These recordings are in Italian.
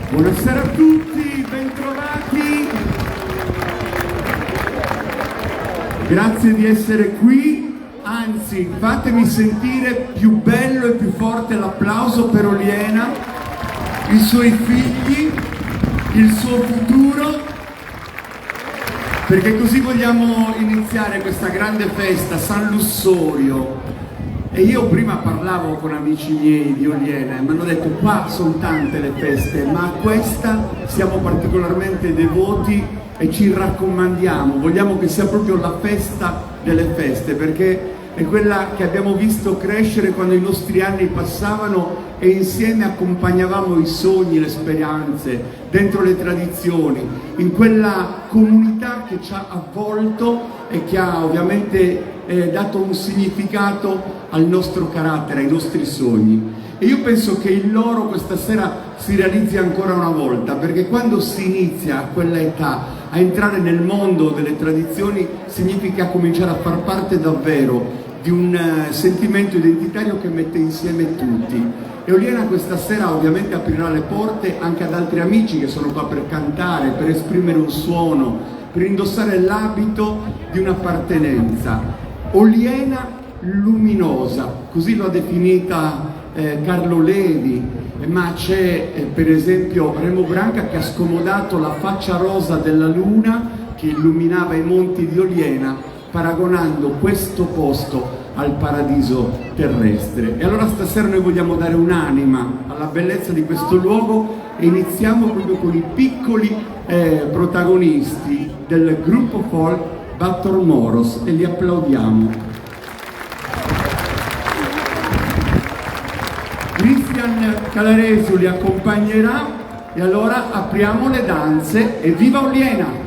Buonasera a tutti, bentrovati. Grazie di essere qui, anzi fatemi sentire più bello e più forte l'applauso per Oliena, i suoi figli, il suo futuro, perché così vogliamo iniziare questa grande festa, San Lussorio. E io prima parlavo con amici miei di Oliena e mi hanno detto: qua sono tante le feste, ma a questa siamo particolarmente devoti e ci raccomandiamo, vogliamo che sia proprio la festa delle feste, perché è quella che abbiamo visto crescere quando i nostri anni passavano e insieme accompagnavamo i sogni, le speranze, dentro le tradizioni, in quella comunità che ci ha avvolto e che ha ovviamente dato un significato al nostro carattere, ai nostri sogni. E io penso che il loro questa sera si realizzi ancora una volta, perché quando si inizia a quella età a entrare nel mondo delle tradizioni significa cominciare a far parte davvero di un sentimento identitario che mette insieme tutti. E Oliena questa sera ovviamente aprirà le porte anche ad altri amici che sono qua per cantare, per esprimere un suono, per indossare l'abito di un'appartenenza. Oliena luminosa, così l'ha definita Carlo Levi, ma c'è per esempio Remo Branca che ha scomodato la faccia rosa della luna che illuminava i monti di Oliena, paragonando questo posto al paradiso terrestre. E allora stasera noi vogliamo dare un'anima alla bellezza di questo luogo e iniziamo proprio con i piccoli protagonisti del gruppo folk Battor Moros e li applaudiamo. Cristian Calaresu li accompagnerà e allora apriamo le danze e viva Oliena!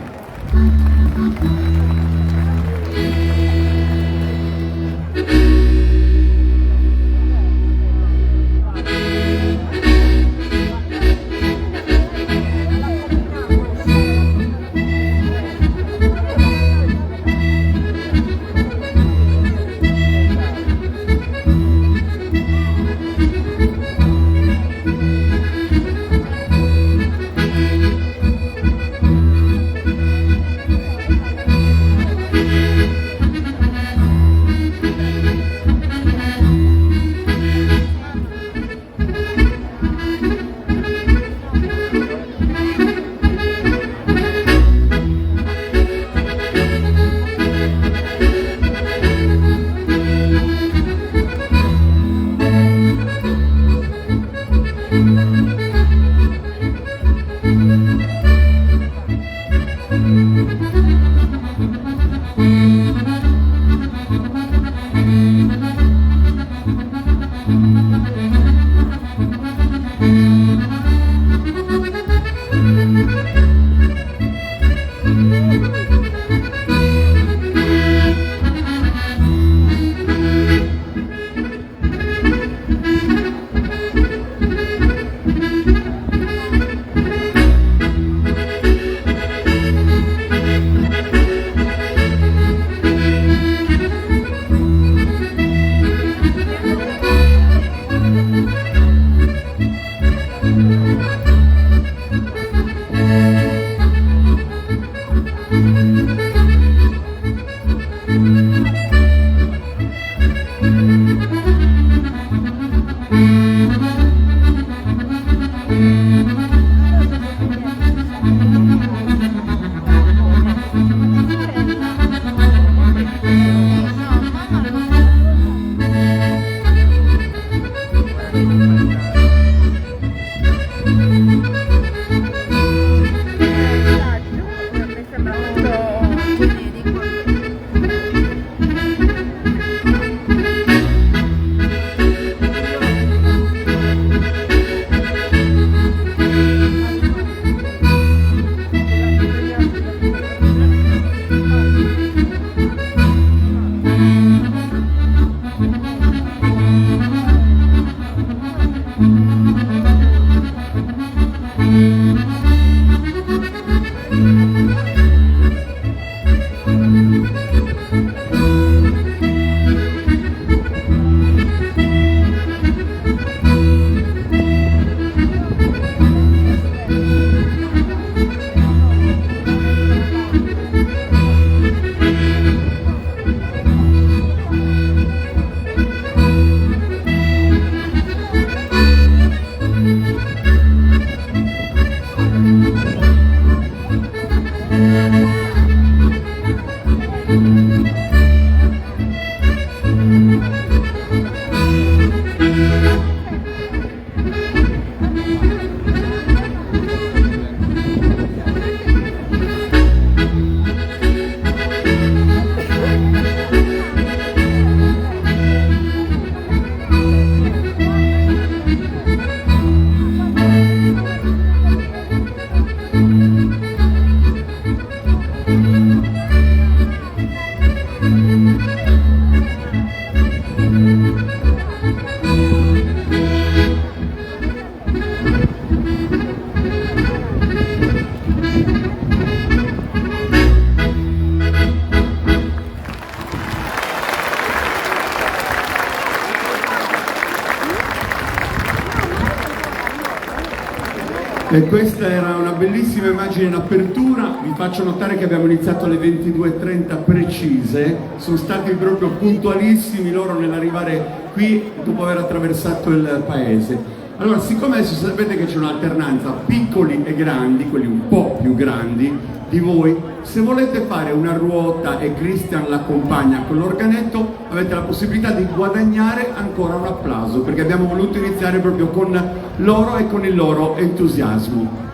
E questa era una bellissima immagine in apertura. Vi faccio notare che abbiamo iniziato alle 22:30 precise, sono stati proprio puntualissimi loro nell'arrivare qui dopo aver attraversato il paese. Allora, siccome adesso sapete che c'è un'alternanza piccoli e grandi, quelli un po' più grandi di voi, se volete fare una ruota e Christian l'accompagna con l'organetto, avete la possibilità di guadagnare ancora un applauso, perché abbiamo voluto iniziare proprio con loro e con il loro entusiasmo.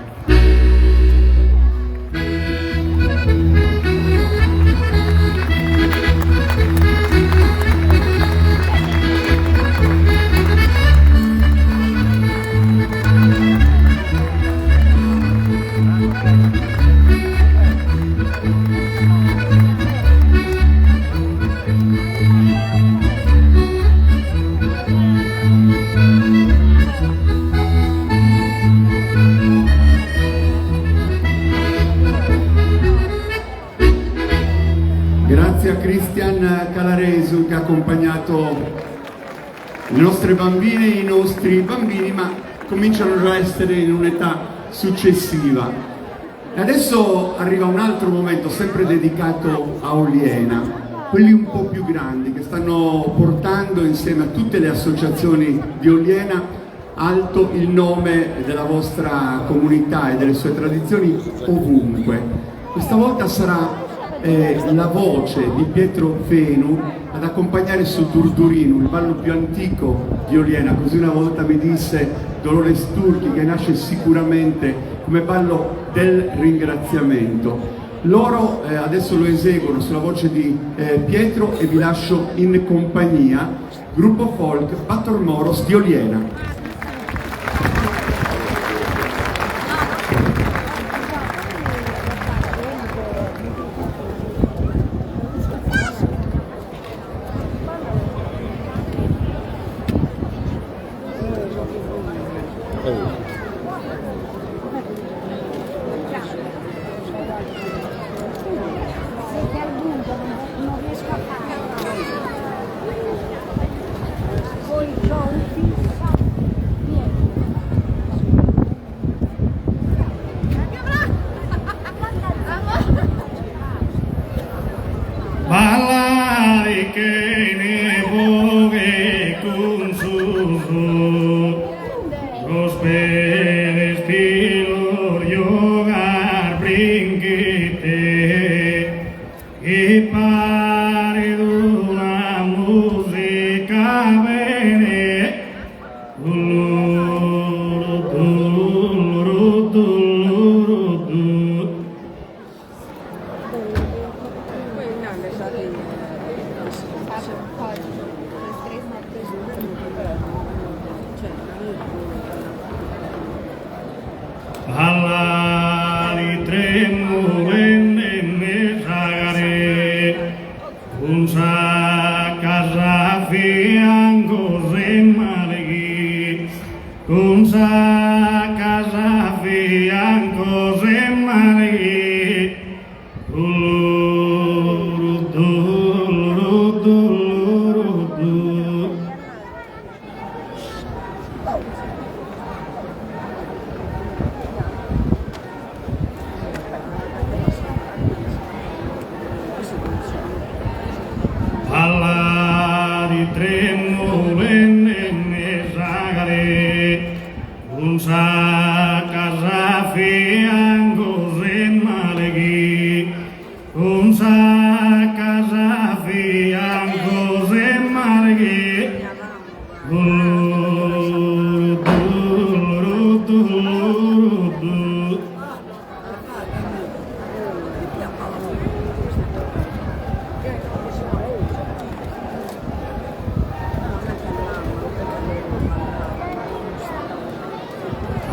Grazie a Christian Calaresu che ha accompagnato le nostre bambine e i nostri bambini, ma cominciano già a essere in un'età successiva. E adesso arriva un altro momento sempre dedicato a Oliena, quelli un po' più grandi che stanno portando insieme a tutte le associazioni di Oliena alto il nome della vostra comunità e delle sue tradizioni ovunque. Questa volta sarà la voce di Pietro Fenu ad accompagnare su Durdurinu, il ballo più antico di Oliena. Così una volta mi disse Dolores Turchi, che nasce sicuramente come ballo del ringraziamento. Loro adesso lo eseguono sulla voce di Pietro e vi lascio in compagnia, gruppo folk Patormoros di Oliena. Ballare che ne vogue con suso, prospere stilo yogar brinquete, e pare una musica bene, Allari tremo venne me sagare, un sa casa fianco se marghi, un sa casa fianco se marghi, Allari tremo venne me sagare, un sa casa fianco se marghi, un sa casa fianco se marghi,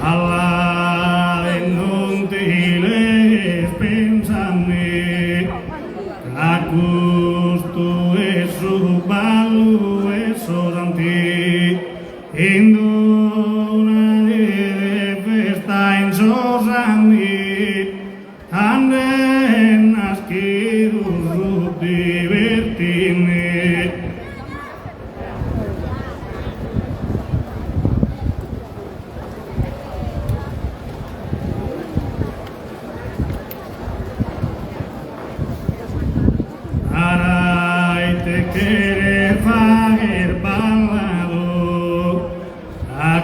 alla non ti le pensane, a gusto e su ballo e sodanti, in una de festa in sosani, ande nascido su divertine.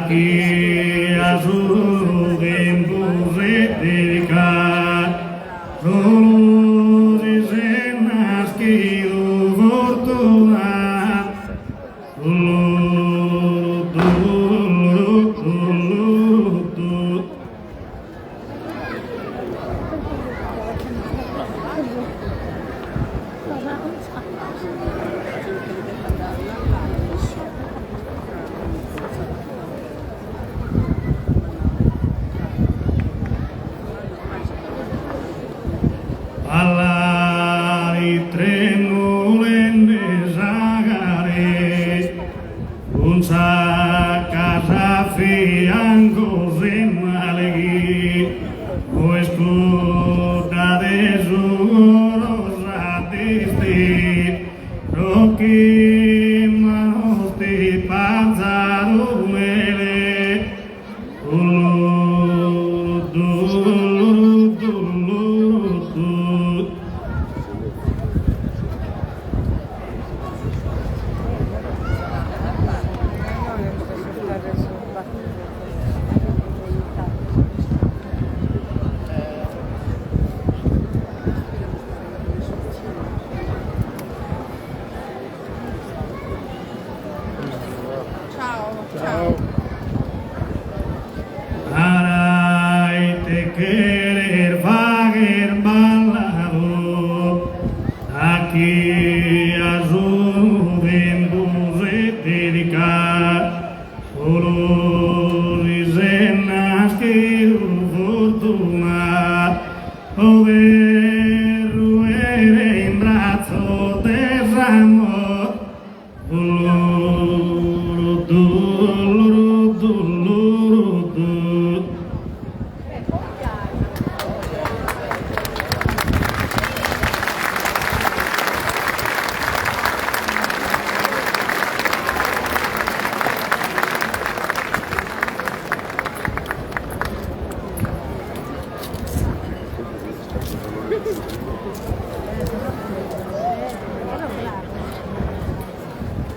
chi a suo tempo si dedica, solo si se nascido fortuna, Allai tremolende sagare, un casa fianco se maleghi, o scuda de su rosa disti, rocchi manosti panzaro mele, Arai te querer vaguer ballado, aquí a su tempo se dedica, solo risenas que fortuna, poder ruere in braccio de amor,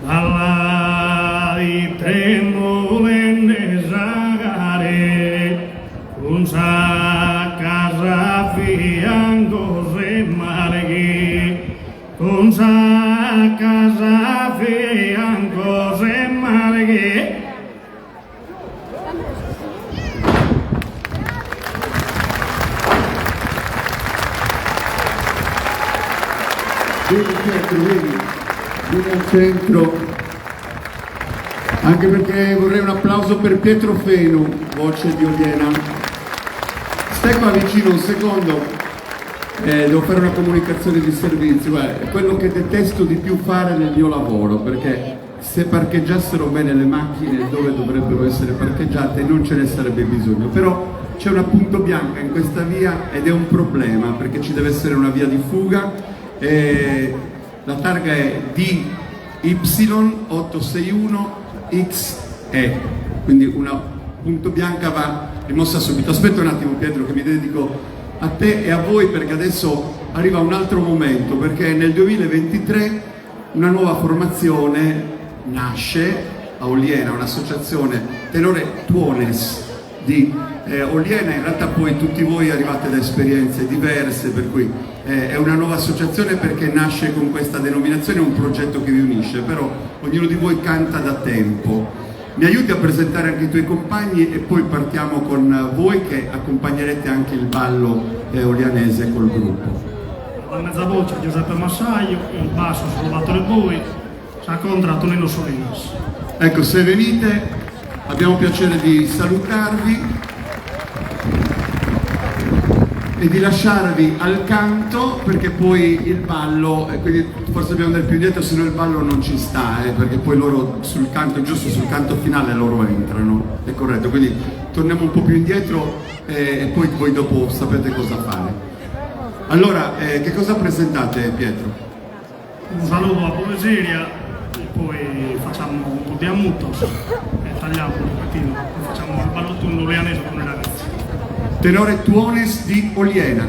Allai tremolende sagare, un casa fianco se maleghi, un casa fianco se maleghi. Vieni al centro, anche perché vorrei un applauso per Pietro Fenu, voce di Oliena. Stai qua vicino un secondo, devo fare una comunicazione di servizio. Guarda, è quello che detesto di più fare nel mio lavoro, perché se parcheggiassero bene le macchine dove dovrebbero essere parcheggiate non ce ne sarebbe bisogno, però c'è una punto bianca in questa via ed è un problema, perché ci deve essere una via di fuga. La targa è DY861XE, quindi una punto bianca va rimossa subito. Aspetta un attimo Pietro che mi dedico a te e a voi, perché adesso arriva un altro momento, perché nel 2023 una nuova formazione nasce a Oliena, un'associazione Tenore Tuones di Oliena. In realtà poi tutti voi arrivate da esperienze diverse, per cui è una nuova associazione perché nasce con questa denominazione, un progetto che vi unisce, però ognuno di voi canta da tempo. Mi aiuti a presentare anche i tuoi compagni e poi partiamo con voi che accompagnerete anche il ballo olianese col gruppo. La mezza voce Giuseppe Massaio, il basso Salvatore Bui, seconda Tonino Solinas. Ecco, se venite abbiamo piacere di salutarvi e di lasciarvi al canto, perché poi il ballo, quindi forse dobbiamo andare più indietro, se no il ballo non ci sta, perché poi loro sul canto, giusto sul canto finale loro entrano, è corretto, quindi torniamo un po' più indietro e poi voi dopo sapete cosa fare. Allora, che cosa presentate Pietro? Un saluto a Poesia e poi facciamo un po' di ammutos e tagliamo un pochettino, poi facciamo il ballottone olianese con i ragazzi. Tenore Tuones di Oliena.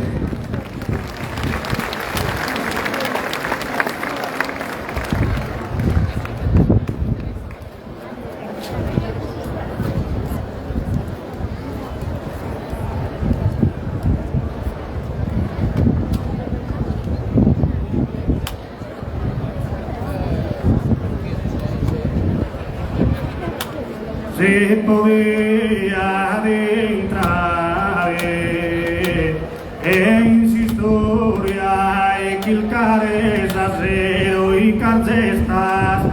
se podía adentrare en su historia e quilcares aseo y cargestas,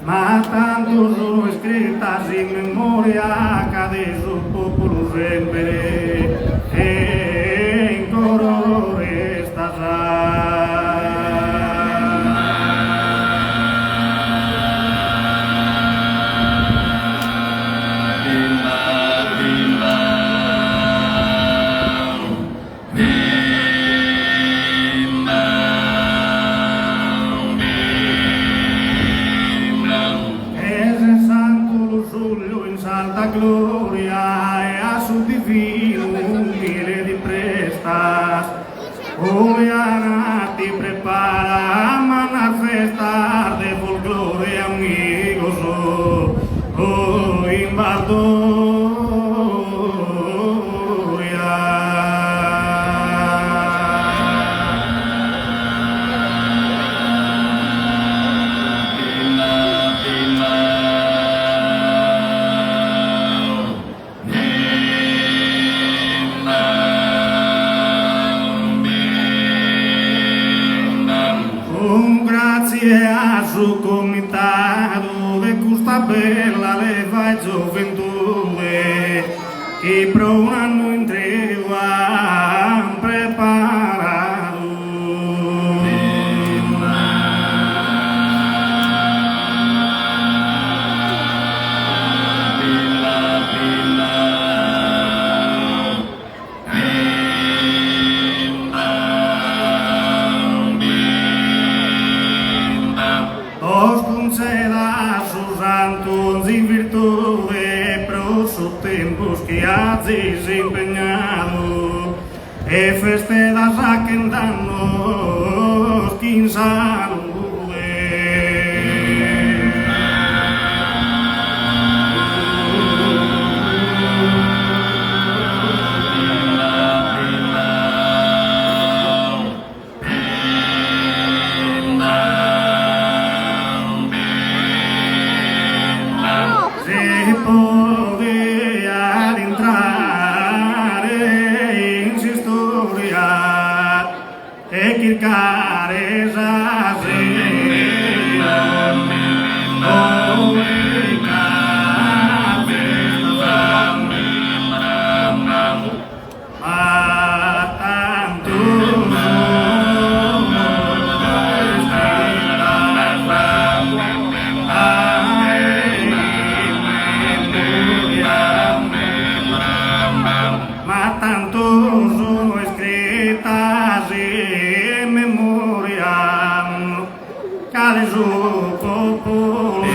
ma tanto sono escritas in memoria che adesso il popolo sempre e in coro resta gloria e a su divino umile di prestas Oriana ti prepara a manar festa de folklore amigos in grazie a su comitado de custa bella leva e gioventù che per un anno in tregua han preparato. Os conceda sus santos in virtude pro sus tempos que has desempeñado e festedas a quien danos quien salude. Podía entrar en su historia e quilcar esa su popolo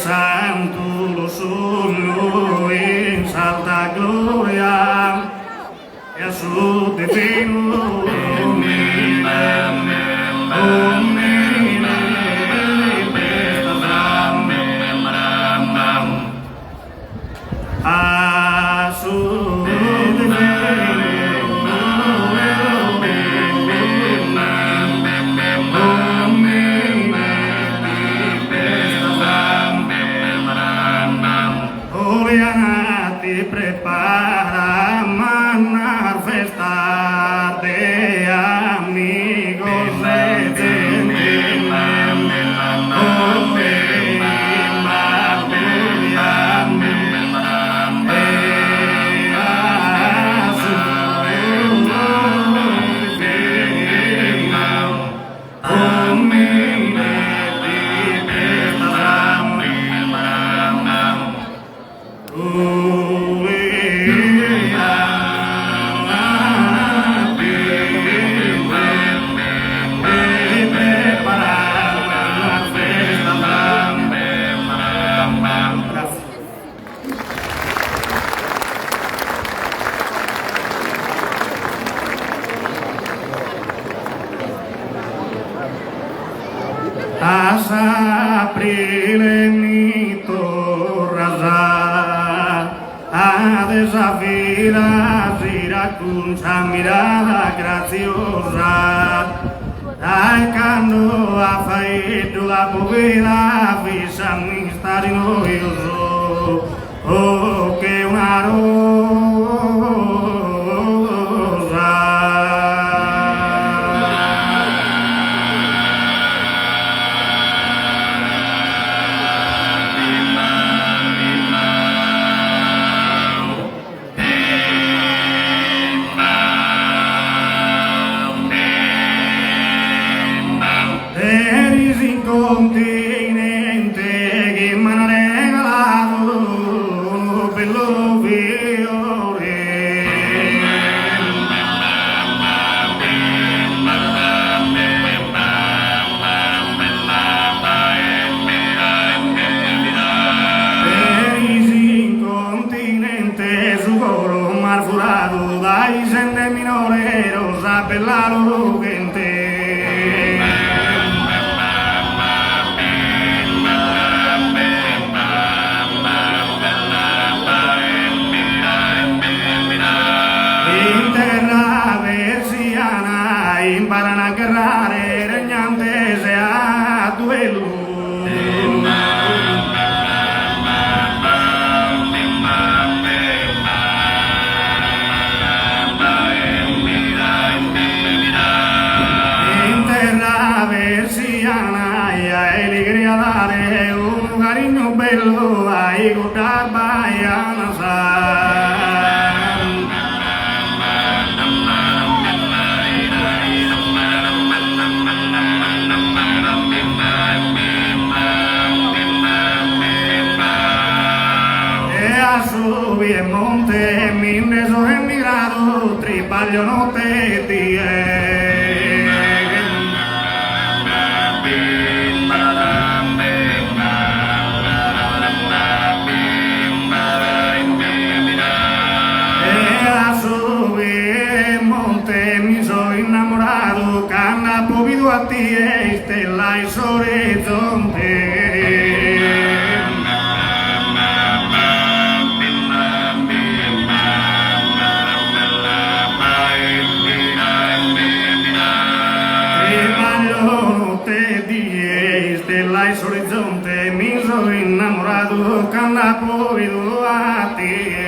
santo lo solo in salta gloria e a su divino a su Oriana ti prepara manar festa de amigos de de esa vida, iracuncha mirada graciosa, taicando a faito la povera, visa mista di noioso, oh che una continente che mi hanno regalato un bello fiore. Paesi continente su coro marfurato dai sende minore rosa bella loro gente. Imparano a guerrare regnante se a duello. In terra versiana e allegria dare un carino bello ai guardar baiana sa. Subi e monte, mi reso emigrato, tribaglio notte di subi e monte, mi sono innamorato, canna povido a ti e stella in orizzonte. Stella in orizzonte mi sono innamorato quando poi vedo a te.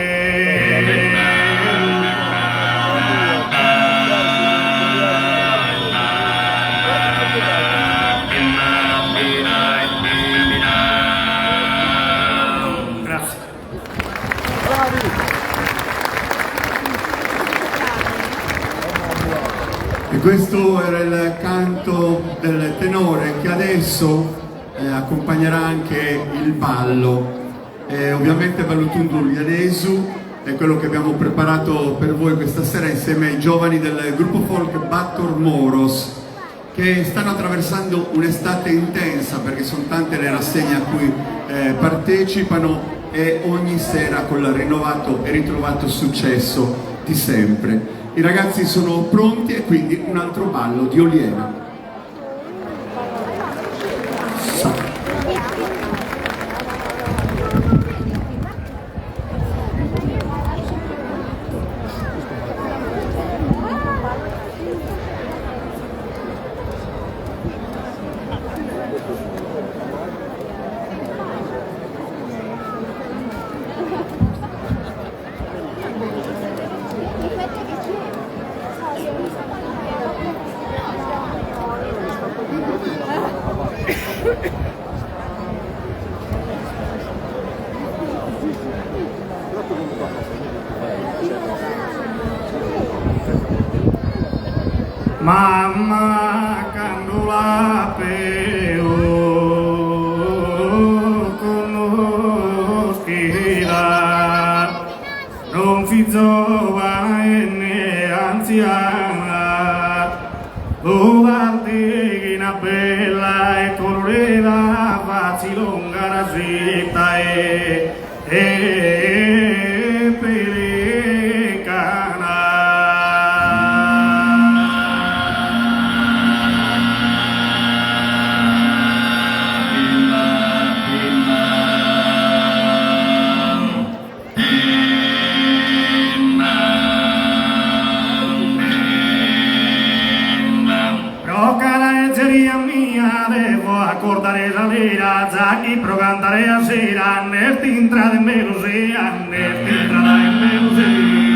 Grazie. E questo era il canto del tenore che adesso accompagnerà anche il ballo. Ovviamente Ballotundu Lianesu è quello che abbiamo preparato per voi questa sera insieme ai giovani del gruppo folk Battor Moros, che stanno attraversando un'estate intensa perché sono tante le rassegne a cui partecipano e ogni sera con il rinnovato e ritrovato successo di sempre. I ragazzi sono pronti e quindi un altro ballo di Oliena. Mamma candula peo conoscila, non fi giovane né anziana, o valdigina bella e colorita, facci lunga rasetta e pelicana. andare a sera nel tintra de melosea, nel tintra de melosea.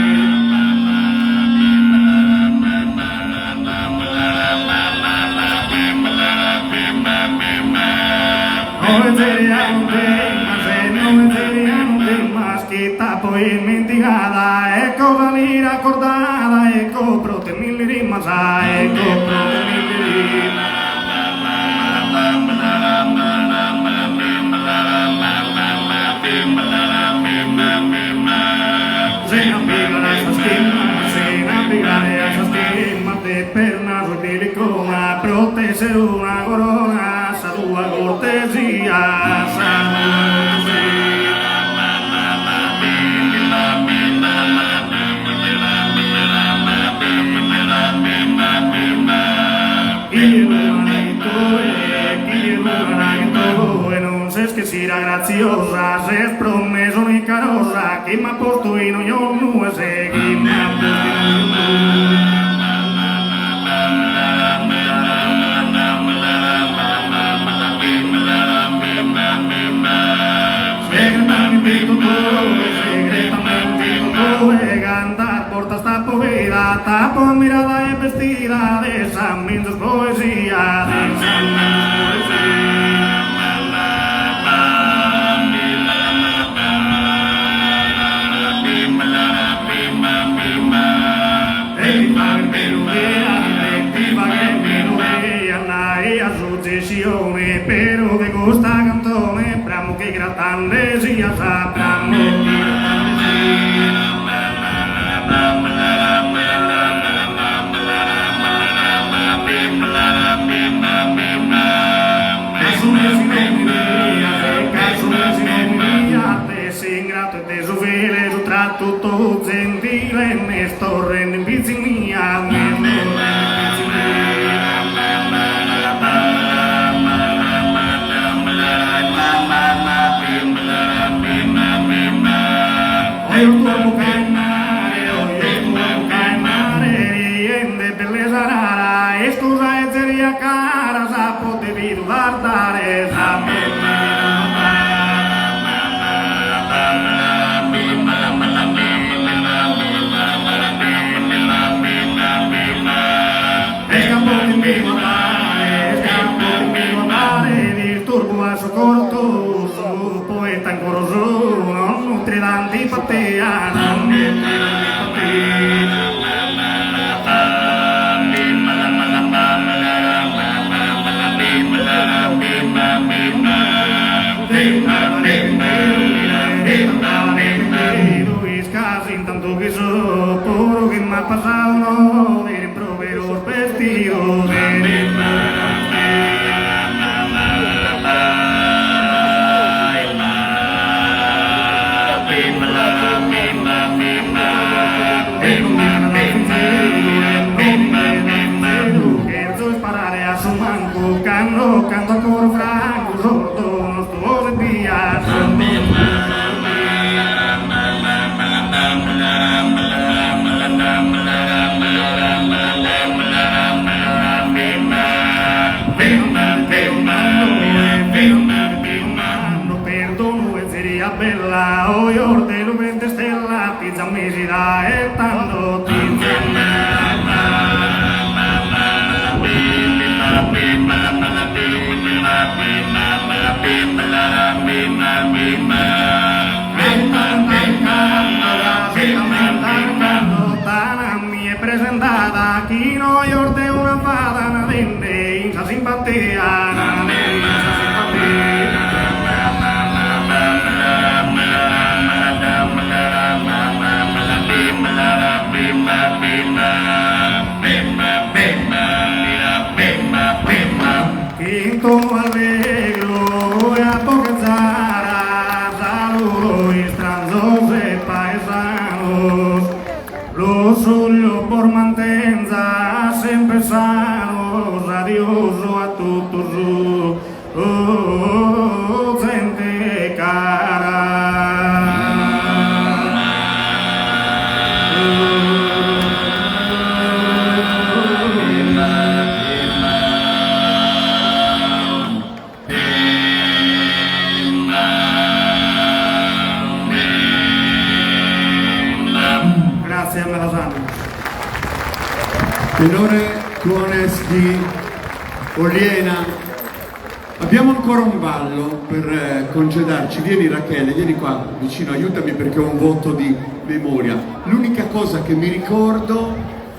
Kita poi mentigada, ecco la lira accordata, ecco prote mille rimasa, ecco prote mille rimasa. Se non pigare a stima, te per naso di licona, protese una corona, sa tua cortesia, que si era graciosa, se es promeso ni carosa, que me ha puesto y no yo no sé, que me ha puesto cantar porta esta povera, tapo mirada y vestida de San Mindos poesía, de San Mindos poesía. Pero de costa cantone, bramo che gratande sia sapramo che ingrato e desovele, tu tra tutto gentile, ne sto rendendo pizzimia, ne sto io tuo caimare, riende bellezza rara, e scusa e zeria cara, sa potevi guardare, sa corto, poeta ancoroso, non nutre d'antipatia, non nutre d'antipatia. Casi intanto que so, por que me ha pasado no, de proveer los vestidos de canto a coro franco, sotto uno stuolo di via. Perdono e seria bella, o io te lo vente stella, ti zammesi da e tanto ti presentata chi noi orte una fada na dente in sa simpatia na simpatia Marianna Lasagna. Tenore Tuones di Oliena. Abbiamo ancora un ballo per congedarci. Vieni Rachele, vieni qua vicino, aiutami perché ho un voto di memoria. L'unica cosa che mi ricordo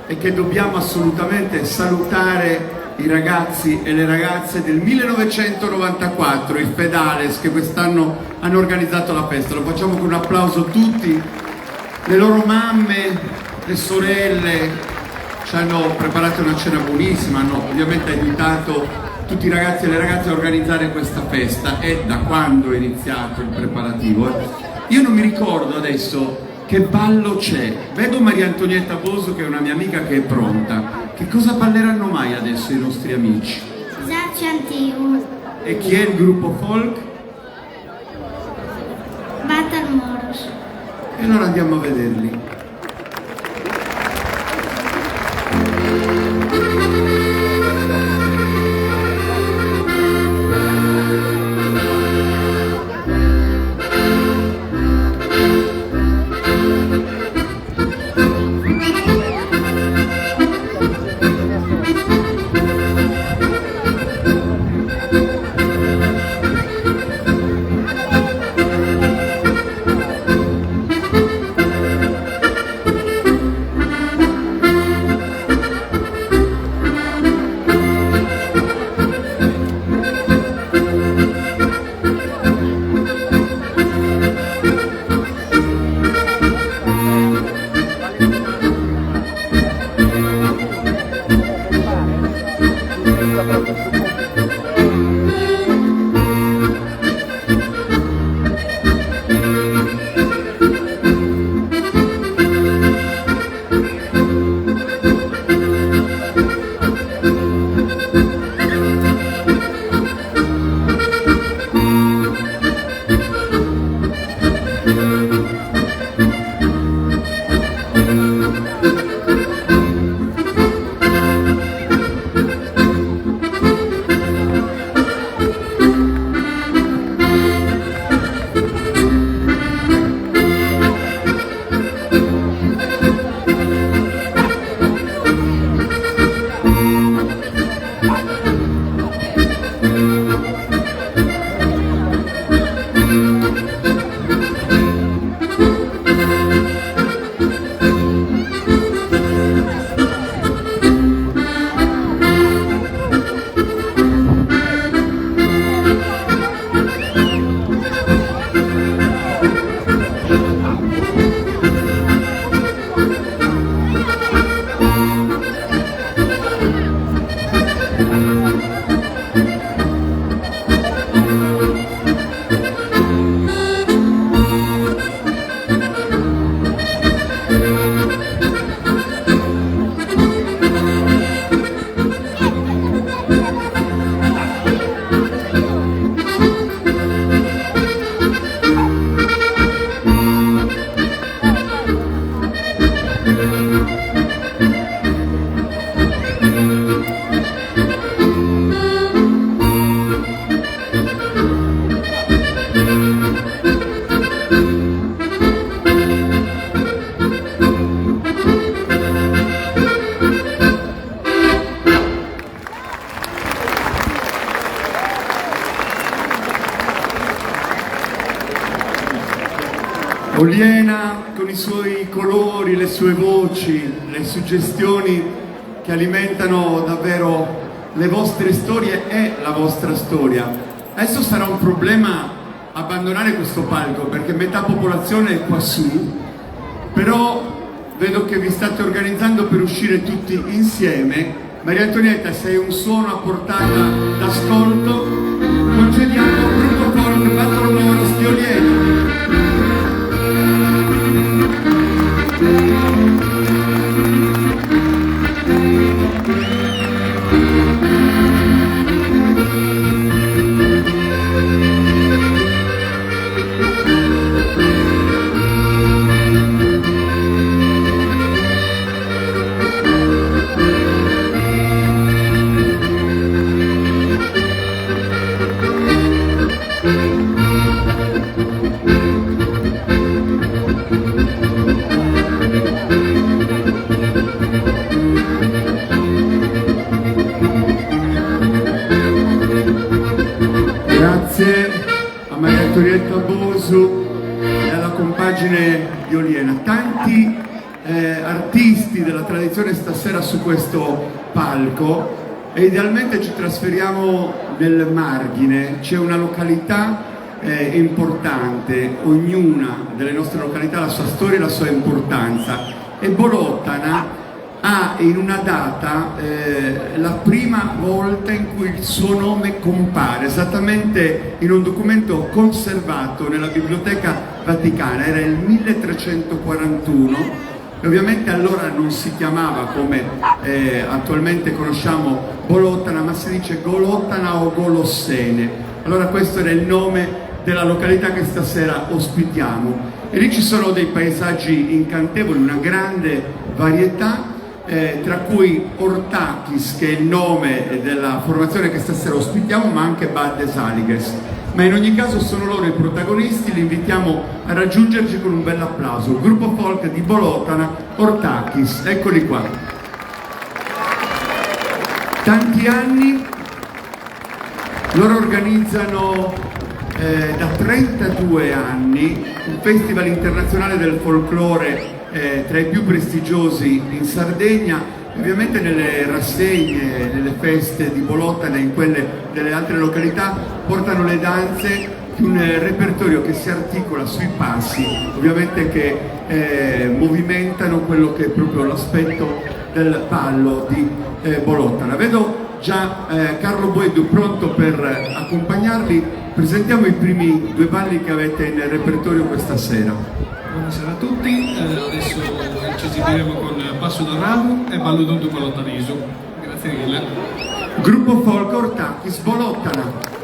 è che dobbiamo assolutamente salutare i ragazzi e le ragazze del 1994, i Fedales, che quest'anno hanno organizzato la festa. Lo facciamo con un applauso tutti. Le loro mamme, le sorelle ci hanno preparato una cena buonissima, hanno ovviamente aiutato tutti i ragazzi e le ragazze a organizzare questa festa. E da quando è iniziato il preparativo? Io non mi ricordo adesso che ballo c'è. Vedo Maria Antonietta Boso, che è una mia amica, che è pronta. Che cosa balleranno mai adesso i nostri amici? Zacci Antico. E chi è il gruppo folk? Battle Moros. E allora andiamo a vederli. Oliena con i suoi colori, le sue voci, le suggestioni che alimentano davvero le vostre storie e la vostra storia. Adesso sarà un problema abbandonare questo palco perché metà popolazione è qua su, però vedo che vi state organizzando per uscire tutti insieme. Maria Antonietta, sei un suono a portata d'ascolto, concediamo un gruppo folk Battle Moros di Oliena. immagine di Oliena, tanti artisti della tradizione stasera su questo palco e idealmente ci trasferiamo nel Marghine. C'è una località importante, ognuna delle nostre località ha la sua storia e la sua importanza, e Bolottana ha in una data la prima volta in cui il suo nome compare, esattamente in un documento conservato nella Biblioteca Vaticana. Era il 1341 e ovviamente allora non si chiamava come attualmente conosciamo Bolottana, ma si dice Golottana o Golossene. Allora questo era il nome della località che stasera ospitiamo, e lì ci sono dei paesaggi incantevoli, una grande varietà, tra cui Ortakis, che è il nome della formazione che stasera ospitiamo, ma anche Baldes Aliges. Ma in ogni caso sono loro i protagonisti, li invitiamo a raggiungerci con un bel applauso. Il gruppo folk di Bolottana, Ortakis, eccoli qua. Tanti anni, loro organizzano da 32 anni un festival internazionale del folklore tra i più prestigiosi in Sardegna. Ovviamente nelle rassegne, nelle feste di Bolottana e in quelle delle altre località portano le danze, un repertorio che si articola sui passi, ovviamente che movimentano quello che è proprio l'aspetto del ballo di Bolottana. Vedo già Carlo Boedu pronto per accompagnarli. Presentiamo i primi due balli che avete nel repertorio questa sera. Buonasera a tutti, adesso ci esibiremo con Passo da Ramo e Ballo d'Unto Bolottaniso. Grazie mille. Gruppo folk Ortakis, Bolottana.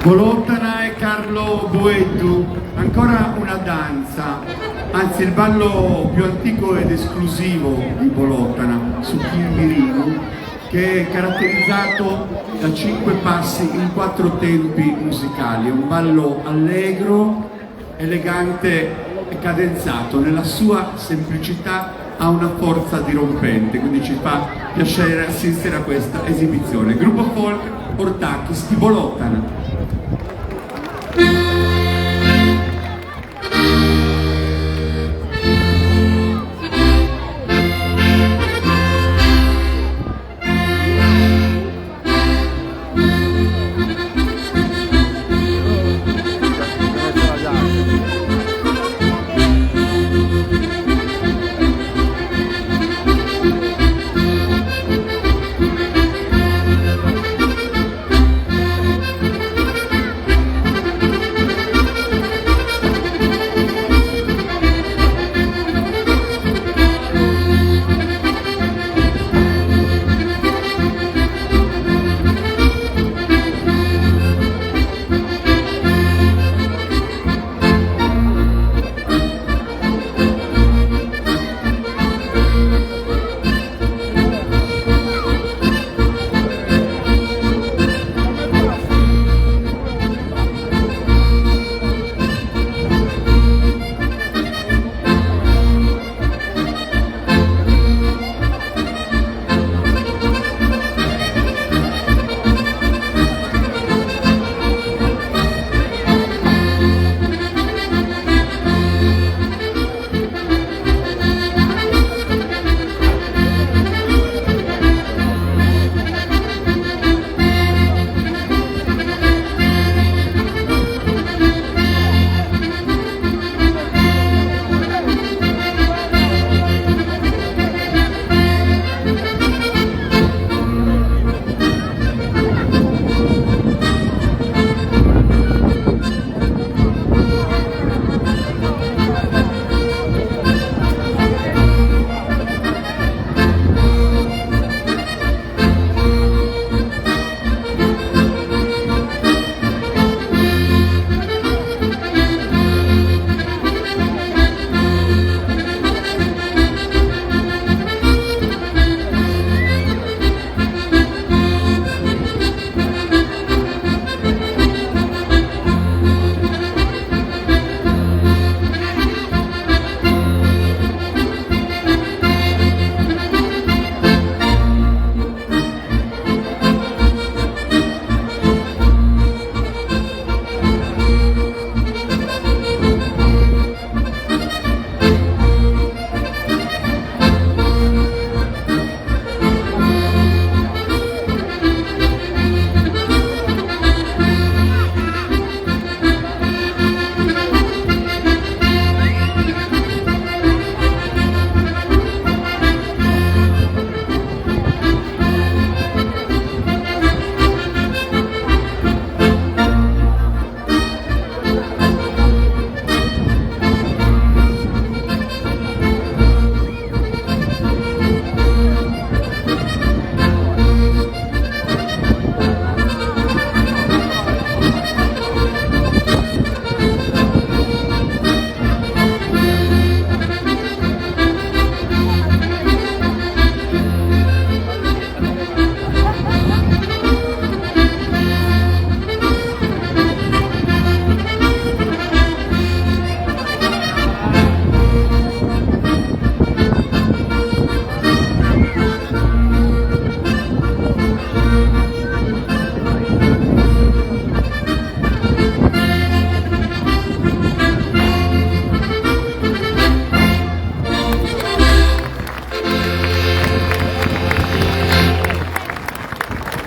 Bolottana e Carlo Boeddu, ancora una danza, anzi il ballo più antico ed esclusivo di Bolottana, su Chilmirino, che è caratterizzato da 5 passi in 4 tempi musicali. È un ballo allegro, elegante e cadenzato. Nella sua semplicità ha una forza dirompente, quindi ci fa piacere assistere a questa esibizione. Gruppo folk Ortakis di Bolottana.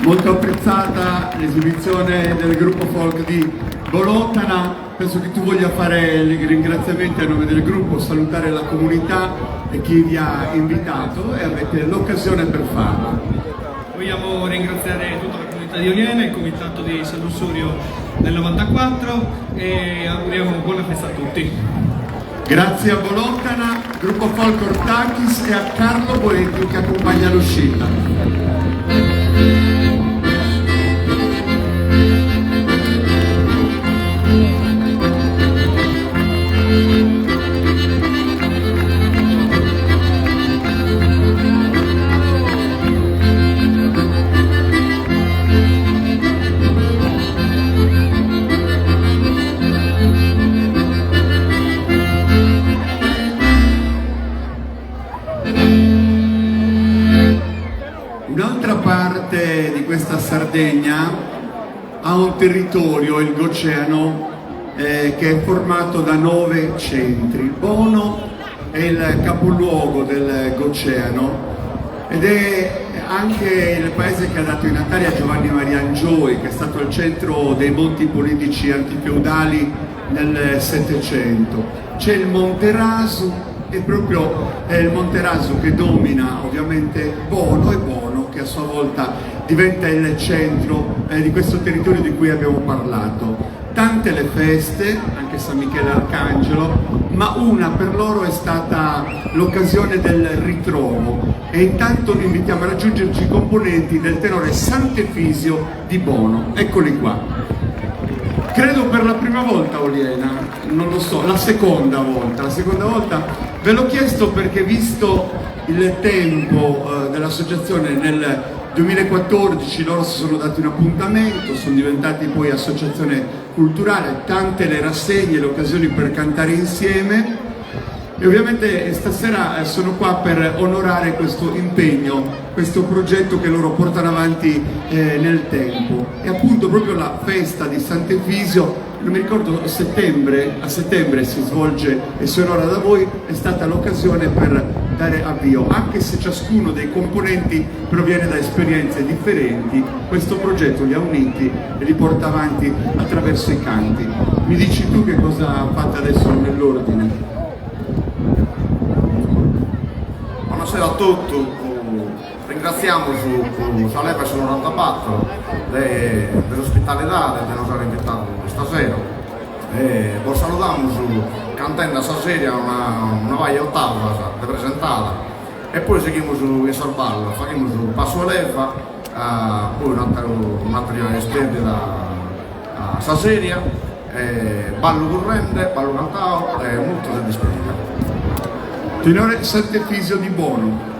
Molto apprezzata l'esibizione del gruppo folk di Bolottana. Penso che tu voglia fare i ringraziamenti a nome del gruppo, salutare la comunità e chi vi ha invitato, e avete l'occasione per farlo. Vogliamo ringraziare tutta la comunità di Oliena, il comitato di San Lussurio del 94 e auguriamo buona festa a tutti. Grazie a Bolottana, gruppo folk Ortakis e a Carlo Boeddu che accompagna l'uscita. parte di questa Sardegna ha un territorio, il Goceano, che è formato da 9 centri. Bono è il capoluogo del Goceano ed è anche il paese che ha dato i natali a Giovanni Maria Angioi, che è stato il centro dei monti politici antifeudali nel Settecento. C'è il Monterasu, e proprio è il Monterasu che domina ovviamente Bono, e Bono che a sua volta diventa il centro di questo territorio di cui abbiamo parlato. Tante le feste, anche San Michele Arcangelo, ma una per loro è stata l'occasione del ritrovo, e intanto vi invitiamo a raggiungerci i componenti del tenore Sant'Efisio di Bono. Eccoli qua. Credo per la prima volta, Oliena, non lo so, la seconda volta. Ve l'ho chiesto perché, visto il tempo dell'associazione, nel 2014 loro si sono dati un appuntamento, sono diventati poi associazione culturale, tante le rassegne, le occasioni per cantare insieme, e ovviamente stasera sono qua per onorare questo impegno, questo progetto che loro portano avanti nel tempo. E appunto proprio la festa di Sant'Efisio, non mi ricordo, a settembre si svolge e si onora da voi, è stata l'occasione per dare avvio. Anche se ciascuno dei componenti proviene da esperienze differenti, questo progetto li ha uniti e li porta avanti attraverso i canti. Mi dici tu che cosa fate adesso nell'ordine? Buonasera a tutti, ringraziamo su Saleva 94 dell'ospitalità che ci hanno invitato stasera. Poi salutiamo su cantando stasera una vaglia ottava presentata, e poi seguiamo su il ballo, facciamo su Passo Leva, poi un altro splendida stasera, ballo corrente, ballo cantato e molto soddisfatto. Tenore Sant'Efisio di Bono.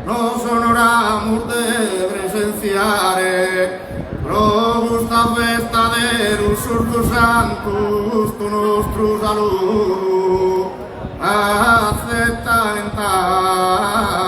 Nos honoramos de presenciare robusta festa de los surdos santos, tu nostro saludo accetta in tanto.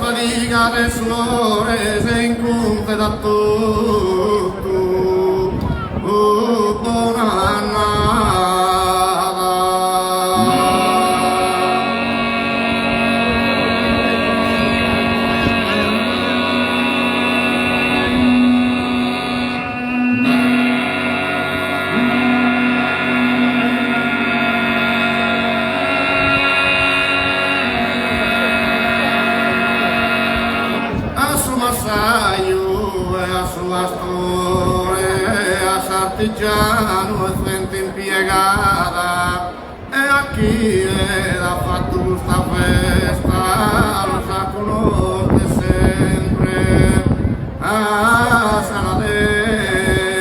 Fatica del suore se incumbe da tutto, buona annata. artigiano e sente impiegata e a chi ha fatto questa festa lo sa conosce sempre a Sala Destra.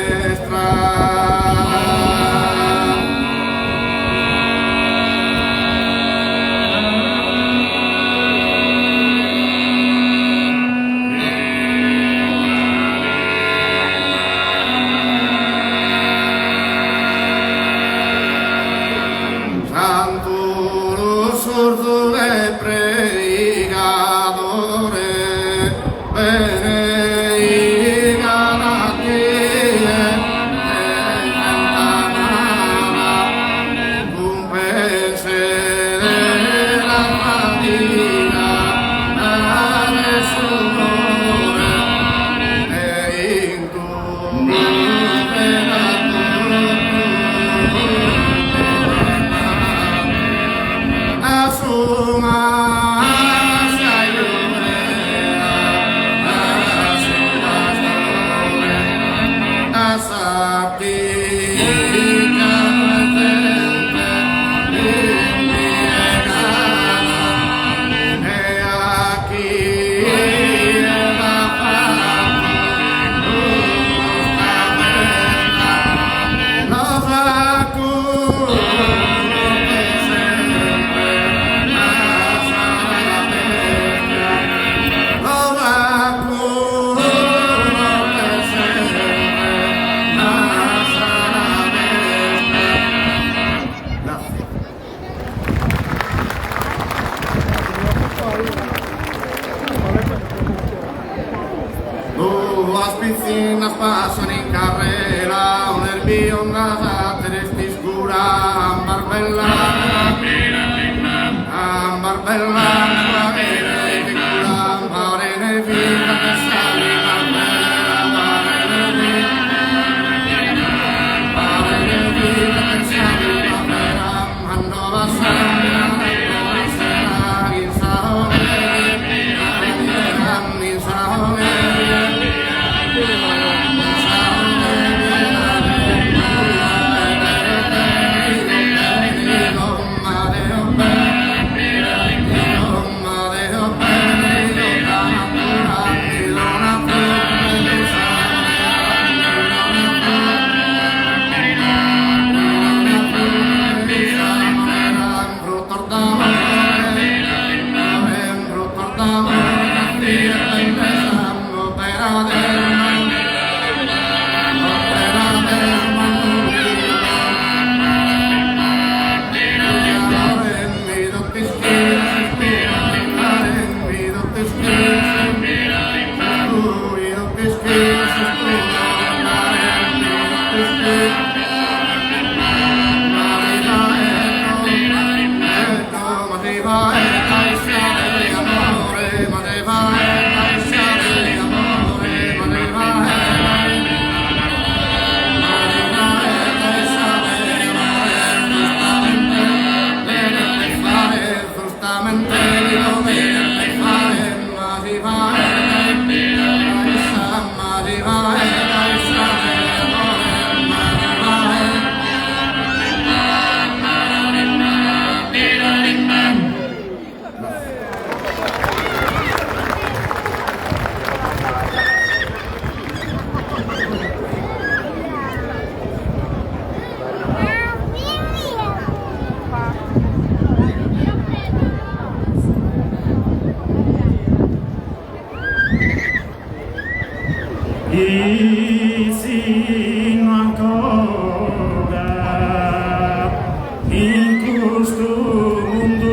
Las piscinas pasan en carrera, un hervío en casa, tres discura, ambar bella, la vera de figura, ambarene fila que sale la vera, ambarene fila que sale la vera, ando basando, sino ancora in questo mondo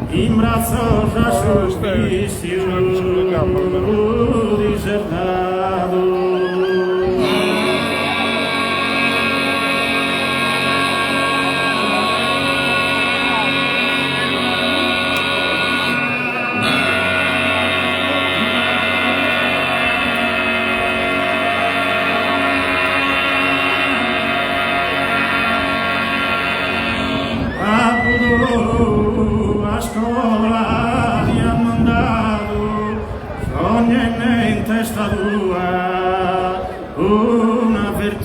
in braccio a giustizia disertato. A scuola mi ha mandato, sogna in testa tua, una vertigine.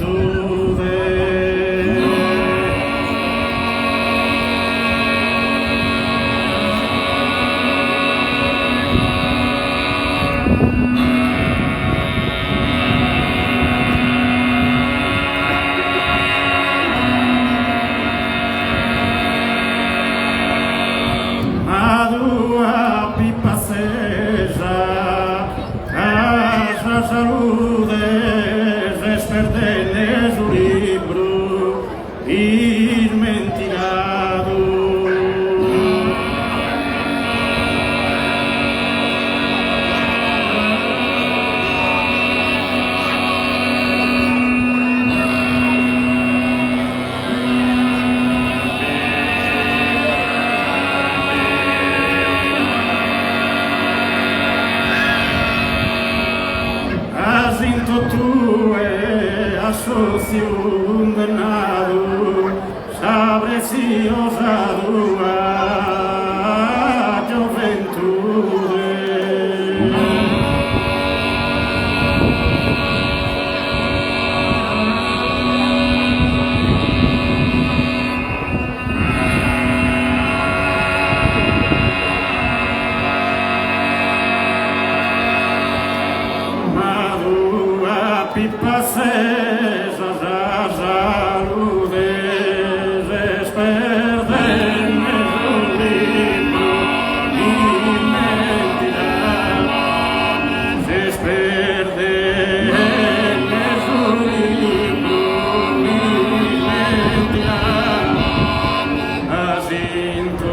due associazioni denaro, sa preziosa tua gioventù. Pippa sesa za salude desperde nell'Olimpo dimenticarà desperde nell'Olimpo dimenticarà asinto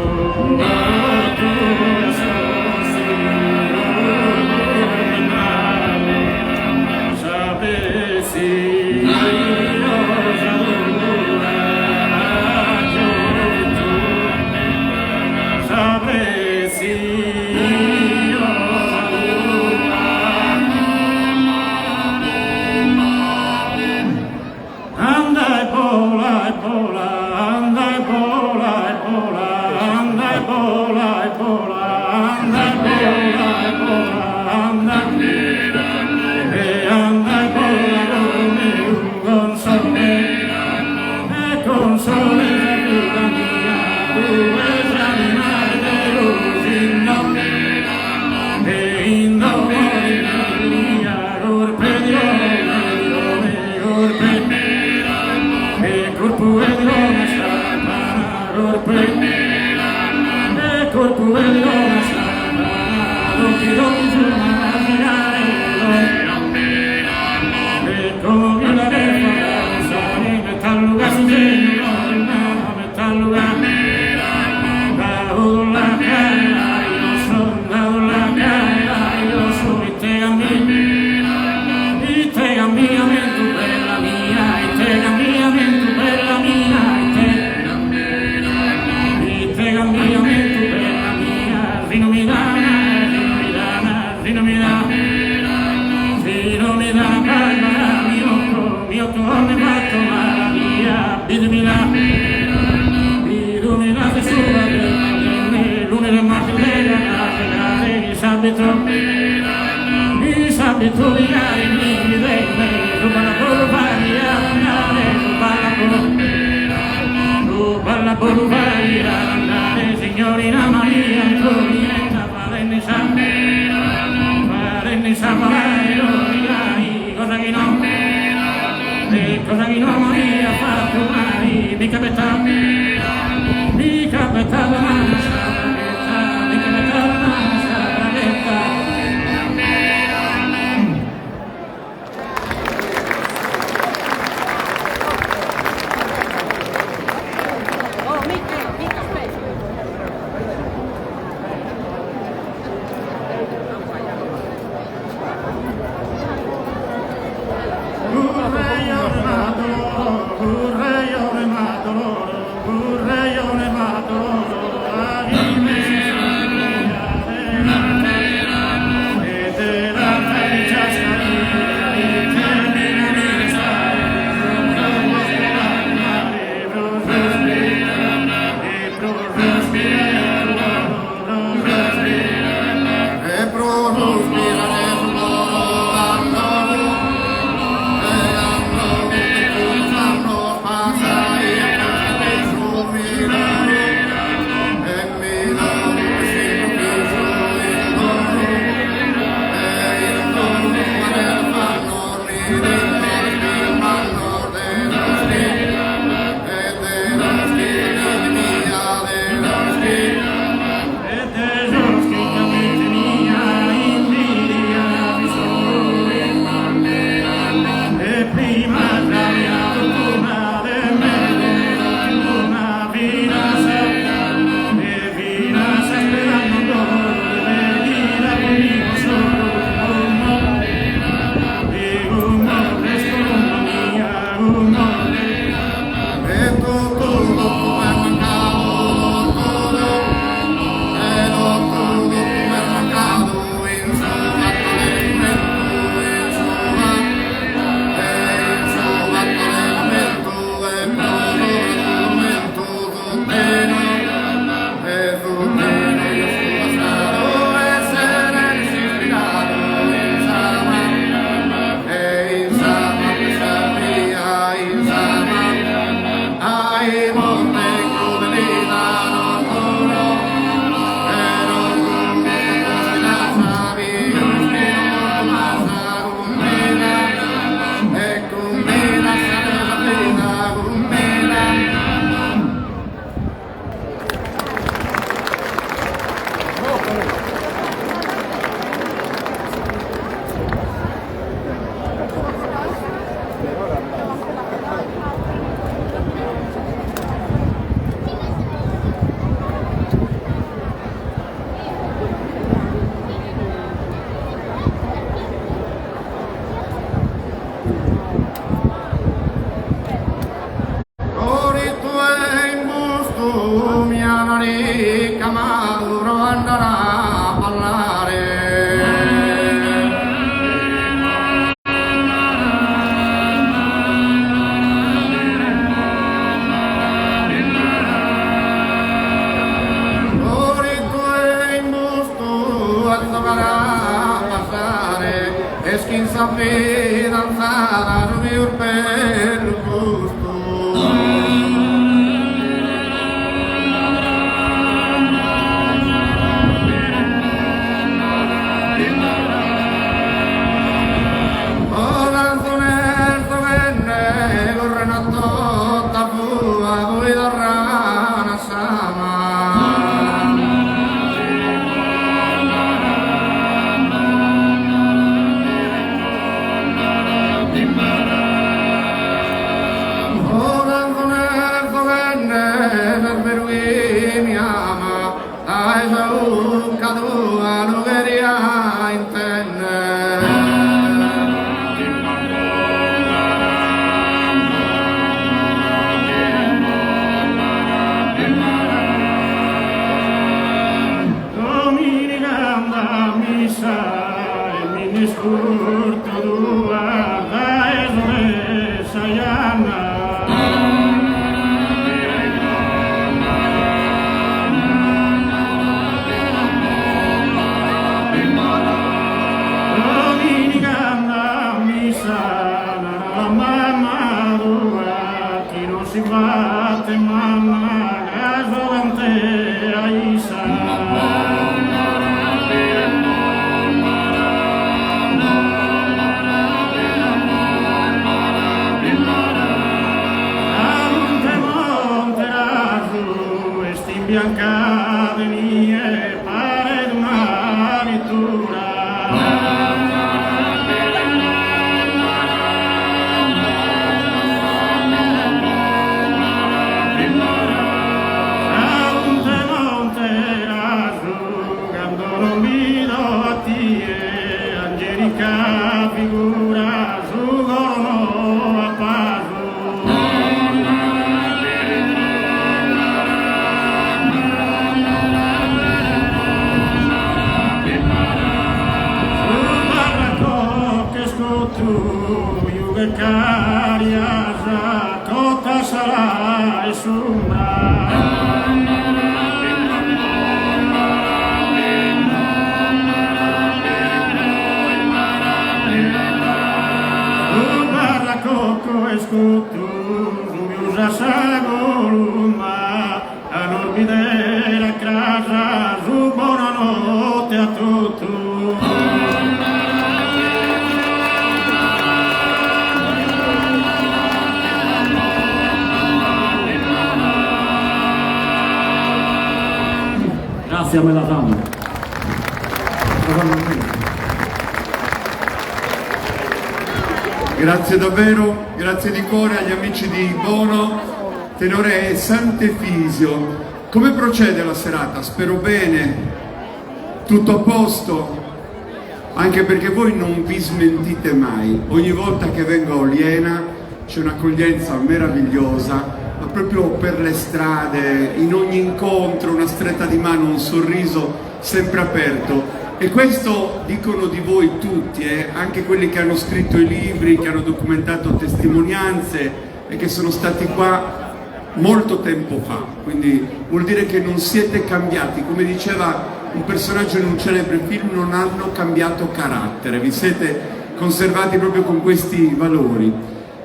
Signorina Maria, cosa che non mi ha fatto mai, mi capitava mai, mi capitava mai. Urre io le madolo, farà passare e chi sapeva danzare non mi per il gusto. Grazie a me la dama. Grazie davvero, grazie di cuore agli amici di Bono, tenore Sant'Efisio. Come procede la serata? Spero bene, tutto a posto, anche perché voi non vi smentite mai. Ogni volta che vengo a Oliena c'è un'accoglienza meravigliosa, ma proprio per le strade, in ogni incontro, una stretta di mano, un sorriso sempre aperto. E questo dicono di voi tutti, anche quelli che hanno scritto i libri, che hanno documentato testimonianze e che sono stati qua molto tempo fa. Quindi vuol dire che non siete cambiati. Come diceva un personaggio in un celebre film, non hanno cambiato carattere, vi siete conservati proprio con questi valori.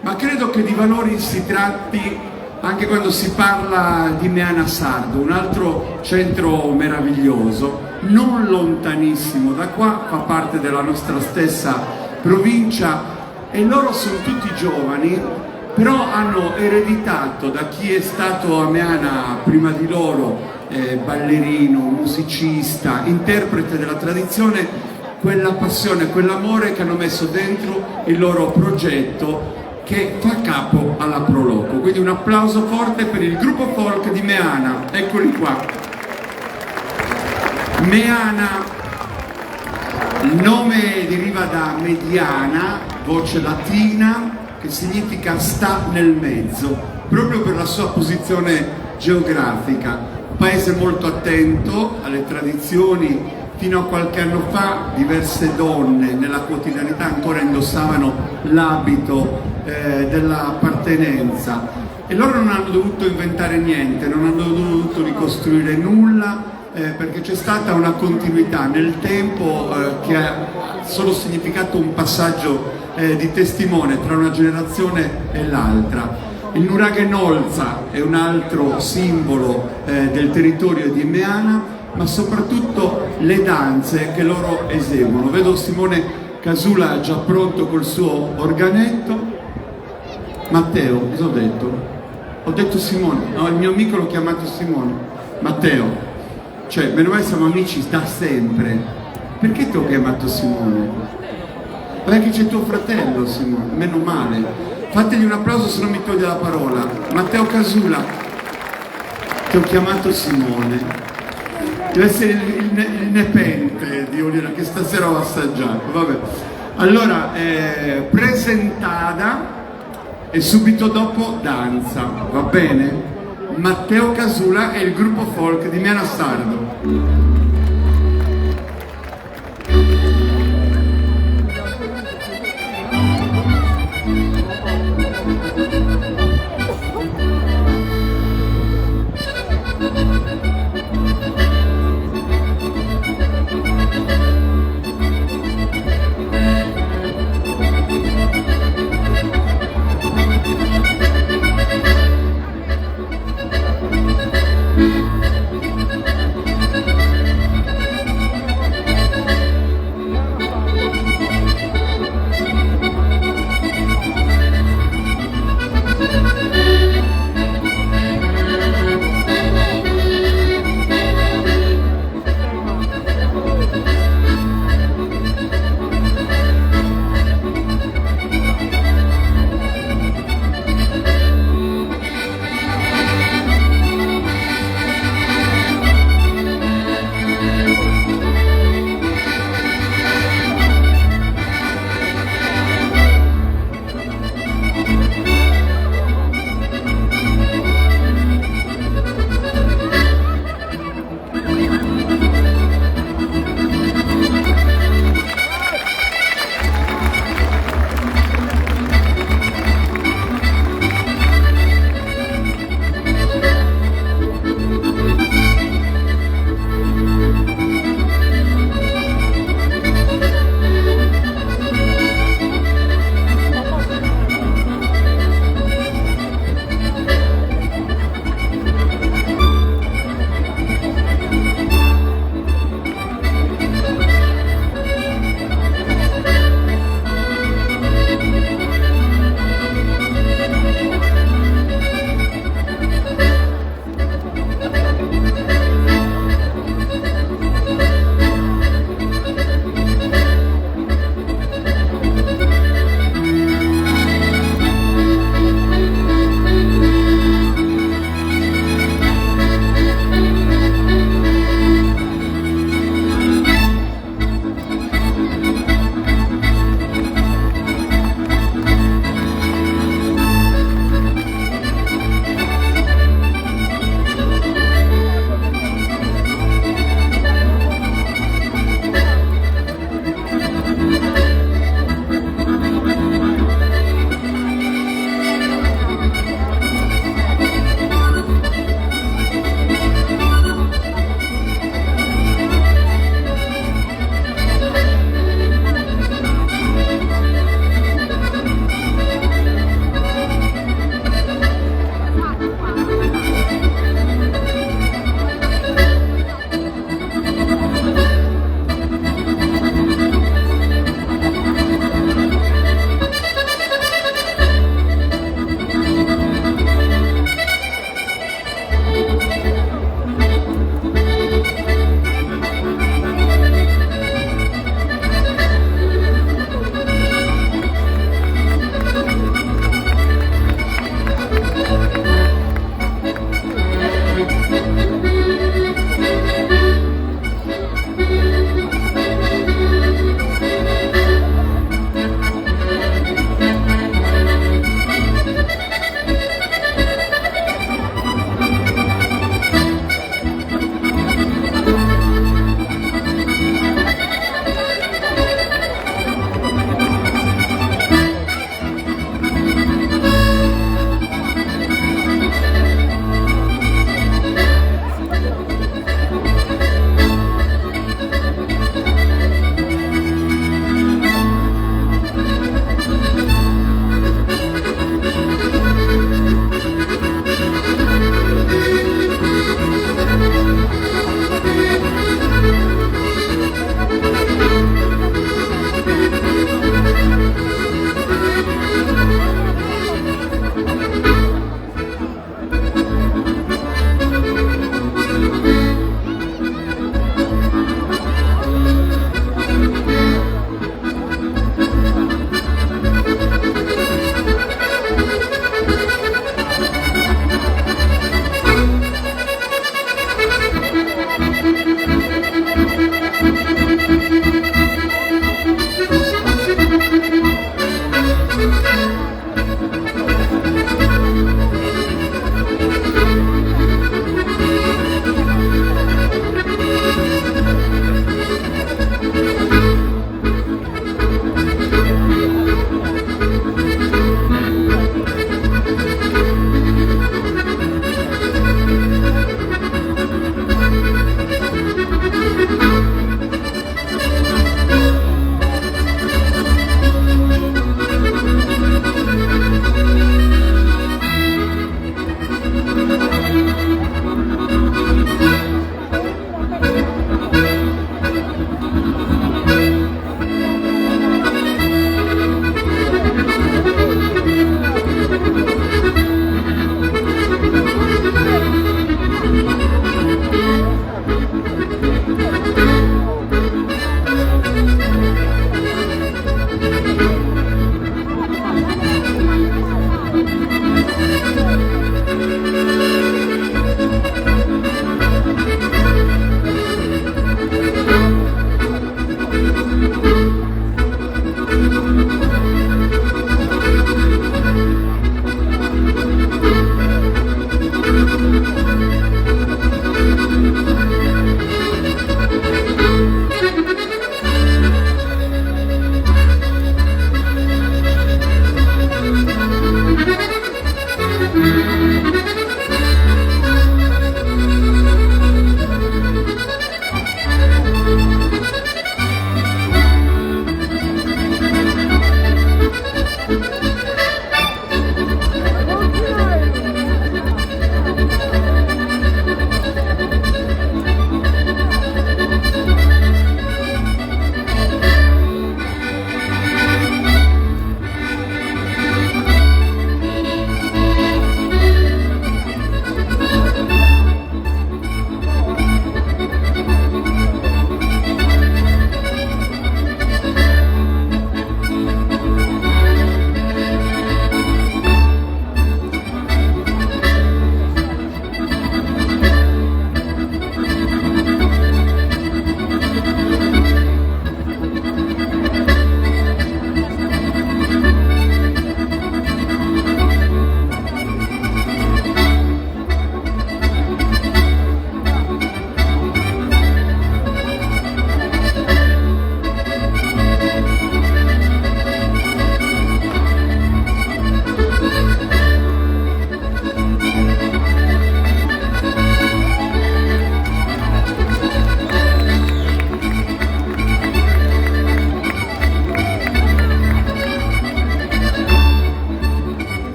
Ma credo che di valori si tratti anche quando si parla di Meana Sardo, un altro centro meraviglioso, non lontanissimo da qua, fa parte della nostra stessa provincia, e loro sono tutti giovani, però hanno ereditato da chi è stato a Meana prima di loro, ballerino, musicista, interprete della tradizione, quella passione, quell'amore che hanno messo dentro il loro progetto che fa capo alla Proloco. Quindi un applauso forte per il gruppo folk di Meana, eccoli qua. Meana, il nome deriva da mediana, voce latina, che significa sta nel mezzo, proprio per la sua posizione geografica. Un paese molto attento alle tradizioni. Fino a qualche anno fa diverse donne nella quotidianità ancora indossavano l'abito dell'appartenenza, e loro non hanno dovuto inventare niente, non hanno dovuto ricostruire nulla, perché c'è stata una continuità nel tempo che ha solo significato un passaggio di testimone tra una generazione e l'altra. Il Nuraghen Olza è un altro simbolo del territorio di Meana, ma soprattutto le danze che loro eseguono. Vedo Simone Casula già pronto col suo organetto. Matteo, cosa ho detto? Ho detto Simone, no, il mio amico l'ho chiamato Simone. Matteo, cioè, meno male siamo amici da sempre. Perché ti ho chiamato Simone? Perché c'è tuo fratello Simone, meno male. Fategli un applauso se non mi toglie la parola. Matteo Casula, ti ho chiamato Simone. Deve essere il nepente di Oliera che stasera ho assaggiato. Vabbè. Allora, presentada e subito dopo danza, va bene? Matteo Casula e il gruppo folk di Meana Sardo.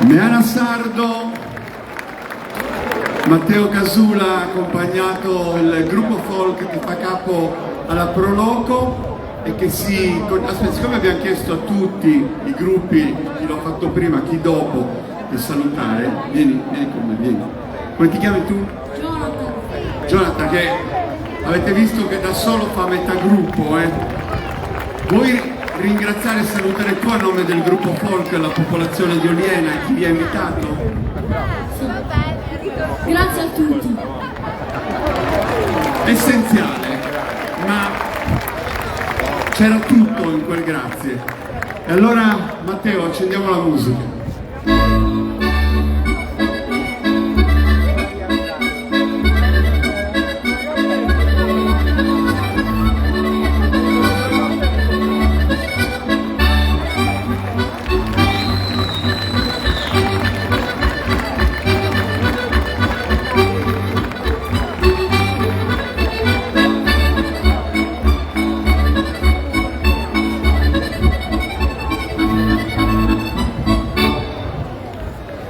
Meana Sardo, Matteo Casula ha accompagnato il gruppo folk che fa capo alla Proloco e che aspetta, siccome abbiamo chiesto a tutti i gruppi, chi l'ho fatto prima, chi dopo, di salutare, vieni con me, vieni. Come ti chiami tu? Jonathan, che avete visto che da solo fa metà gruppo, Vuoi ringraziare e salutare tu a nome del gruppo folk la popolazione di Oliena e chi vi ha invitato? Grazie a tutti. Essenziale, ma c'era tutto in quel grazie. E allora Matteo, accendiamo la musica.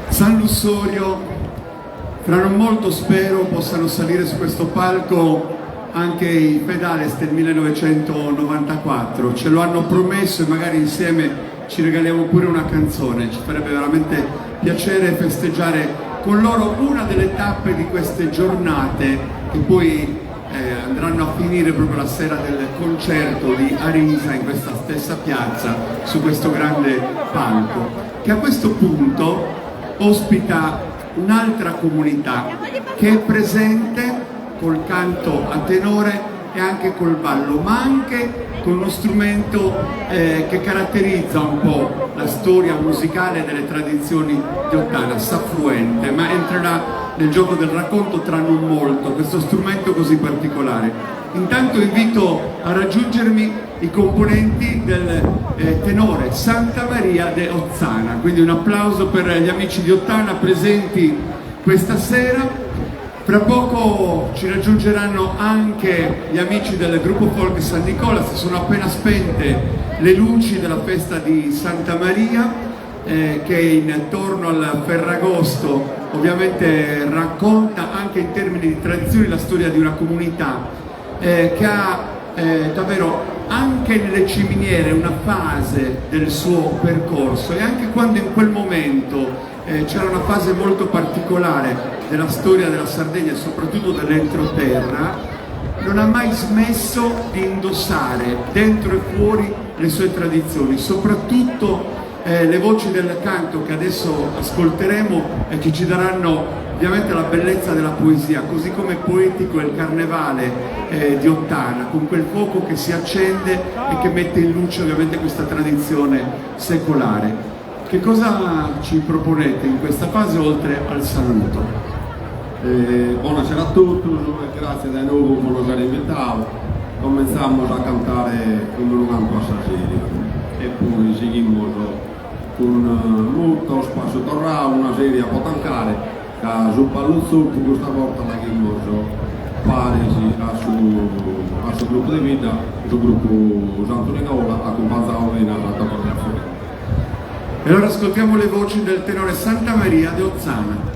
San Lussorio, fra non molto spero possano salire su questo palco anche i Pedales del 1994, ce lo hanno promesso e magari insieme ci regaliamo pure una canzone, ci farebbe veramente piacere festeggiare con loro una delle tappe di queste giornate che poi andranno a finire proprio la sera del concerto di Arisa in questa stessa piazza, su questo grande palco, che a questo punto ospita un'altra comunità che è presente col canto a tenore e anche col ballo, ma anche con uno strumento che caratterizza un po' la storia musicale delle tradizioni di Ottana, Saffluente, ma entrerà nel gioco del racconto tra non molto, questo strumento così particolare. Intanto invito a raggiungermi i componenti del tenore Santa Maria de Ozzana, quindi un applauso per gli amici di Ottana presenti questa sera. Fra poco ci raggiungeranno anche gli amici del gruppo folk San Nicola, si sono appena spente le luci della festa di Santa Maria che intorno al Ferragosto ovviamente racconta anche in termini di tradizioni la storia di una comunità che ha davvero anche nelle ciminiere una fase del suo percorso e anche quando in quel momento c'era una fase molto particolare della storia della Sardegna e soprattutto dell'entroterra, non ha mai smesso di indossare dentro e fuori le sue tradizioni, soprattutto le voci del canto che adesso ascolteremo e che ci daranno ovviamente la bellezza della poesia, così come poetico è il carnevale di Ottana, con quel fuoco che si accende e che mette in luce ovviamente questa tradizione secolare. Che cosa ci proponete in questa fase oltre al saluto? Buonasera a tutti, grazie di nuovo por nos haber invitado. Comenzamos a cantar con un canto a Sassiria e poi seguimos con moltos passo torrao, una serie a Potancare, che su Palluzzo, questa volta la seguimos paresi a suo gruppo di vita, il gruppo Santo Nicola, accompagnato in Santa Corporazione. E allora ascoltiamo le voci del tenore Santa Maria de Ozzana.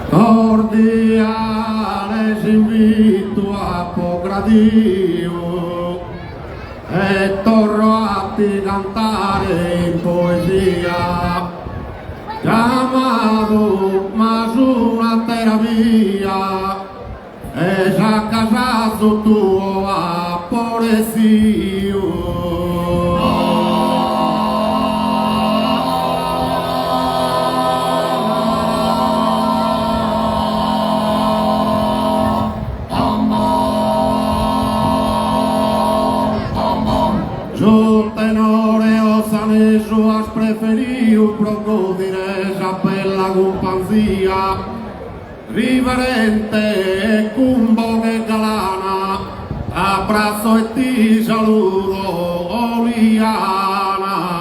Cordiale invito a pogradio e torno a ti cantare in poesia, chiamato ma su una terapia e già casato tuo a poesio. Yo tenore osaneso has preferido procudire sapella companzia riverente e cumbo che galana, abbraccio e ti saluto Oliana.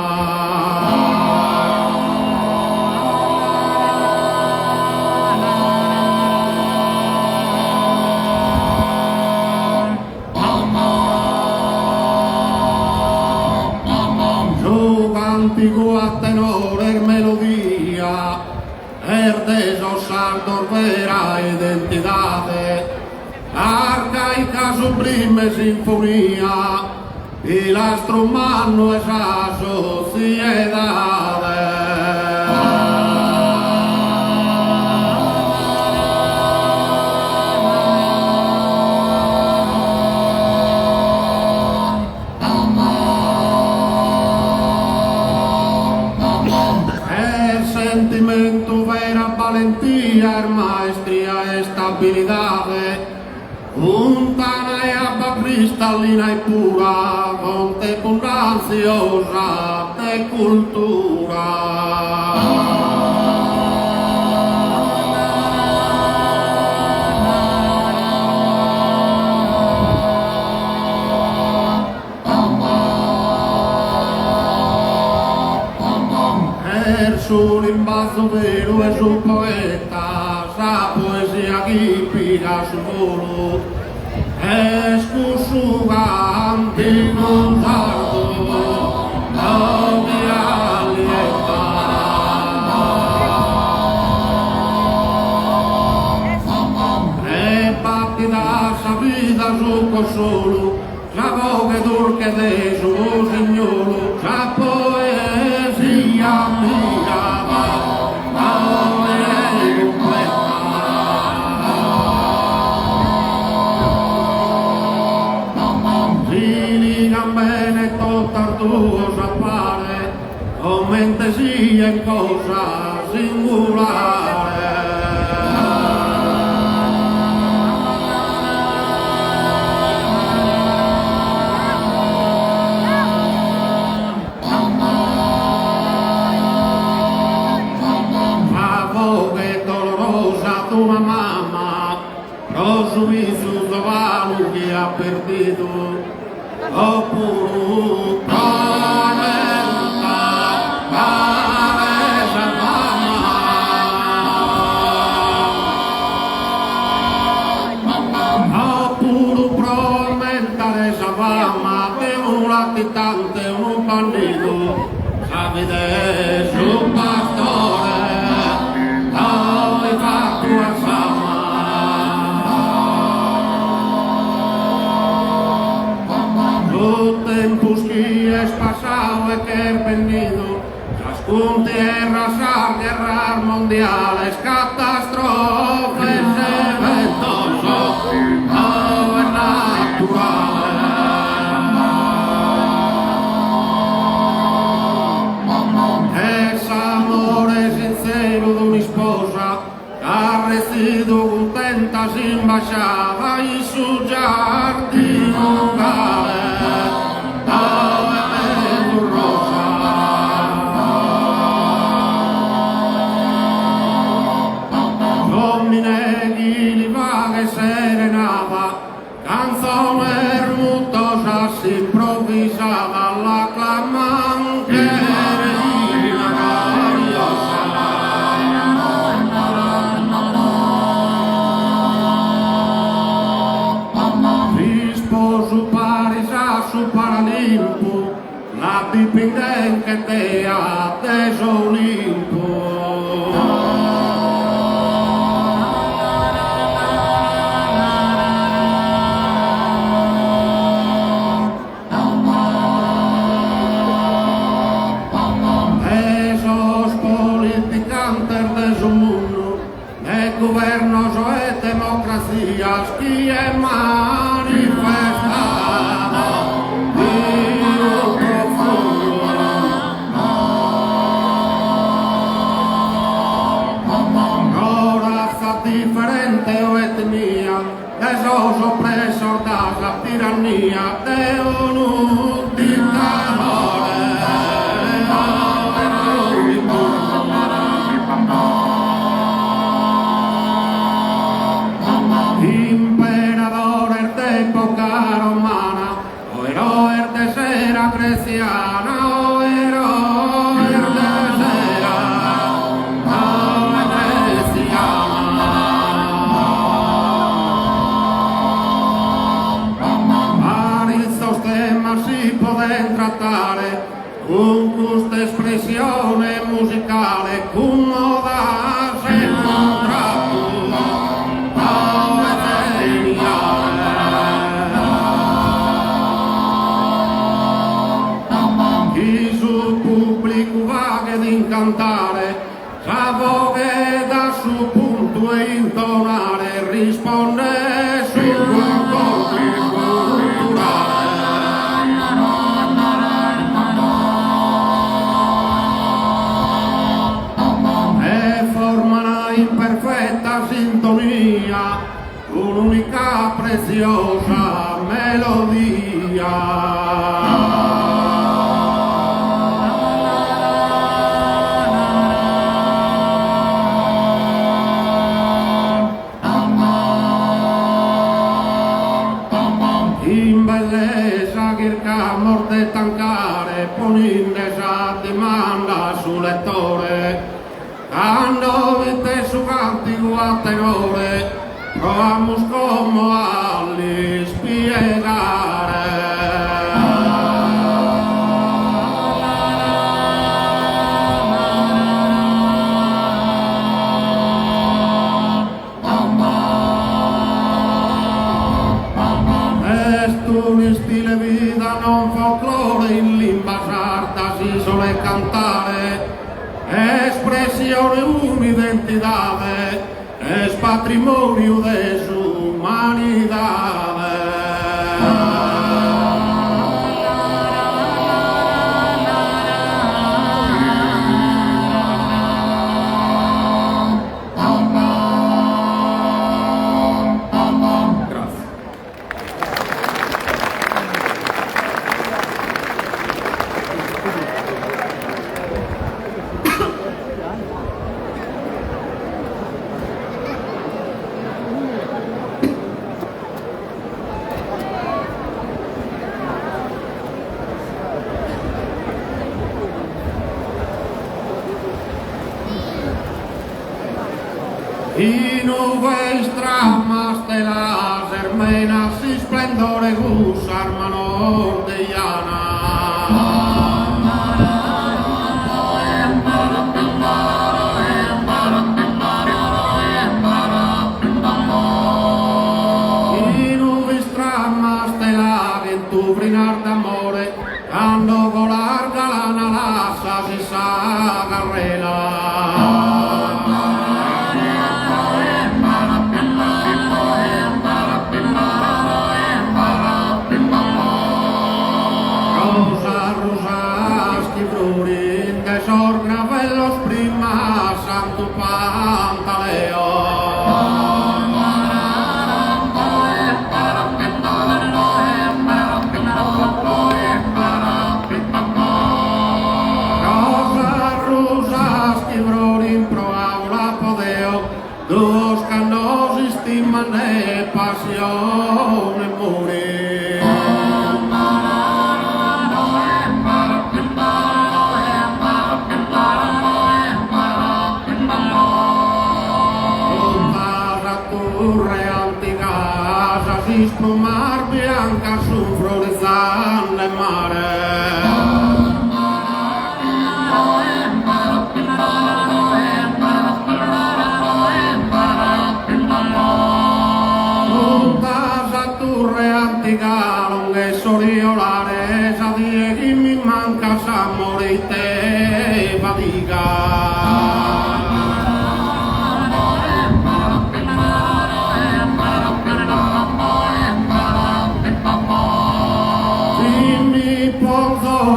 cántico a tenor melodía, de esos saltos vera identidades, arcaica sublime sinfonía, y la strumano esa sociedad. Sentimento, vera valentía, maestría, estabilidad, untana y agua cristalina y pura, contemplación ansiosa de cultura. Su invaso vero e su poeta, sa poesia che pira su volo, escusuga antico sardo, non mi allieta. E patti da sa vita su consolo, sa voce turche de su signolo, sa poesia mia. Tortuosa pare, mente sia in cosa singolare. Ma voce dolorosa tua mamma, lo sorriso giovane che ha perduto, oppure tante un bandito, sapete su pastore, dove fa tua sama. Su tempus que es pasado e que he venido, ciascun tierra sa guerras mondiales, catástrofes, eventos, no es natural. Contenta si imbaciava in su giardino dove vedo rosa. Non mi neghi li va che serenava, canzone ermutosa si improvvisava alla clamanche. Su Paralimpo, la dipendente dea Olimpo. Esos politicantes de su mundo, de gobiernos o democracias que manifestan. Differente o etnia, esos opresos da la tiranía de un dictador. Imperadores de época romana, o héroes de cera greciana, o héroes de cera greciana. Varios temas si pueden tratar con questa espressione musicale, con moda se contratto, chi sul pubblico vaga ad incantare, sa che da suo punto e intonare risponde sul concorso culturale. E forma una imperfetta sintonia, un'unica preziosa melodia. In bellezza che il camor de tancare, poninde sa demanda sul lettore, quando vite su cantico a tenore, proviamo come a li spiegare. Un stile vita non folklore in lingua sarda si suole cantare, espressione un'identità, es patrimonio de su umanidad. Y nubes tramas de las hermenas y splendore gus armano de llana. Y nubes tramas de la ventubrinar d'amore, quando volar galana lasas y sa carrera. Sornavellos prima santo pantaleo. Rosas rusas chibrorin pro aula podeo, dos canos estiman de pasione morir. Mar bianca su florezzante mare. Tutta torre antica lunga e soriolare, sa die che mi manca sa morite fatica.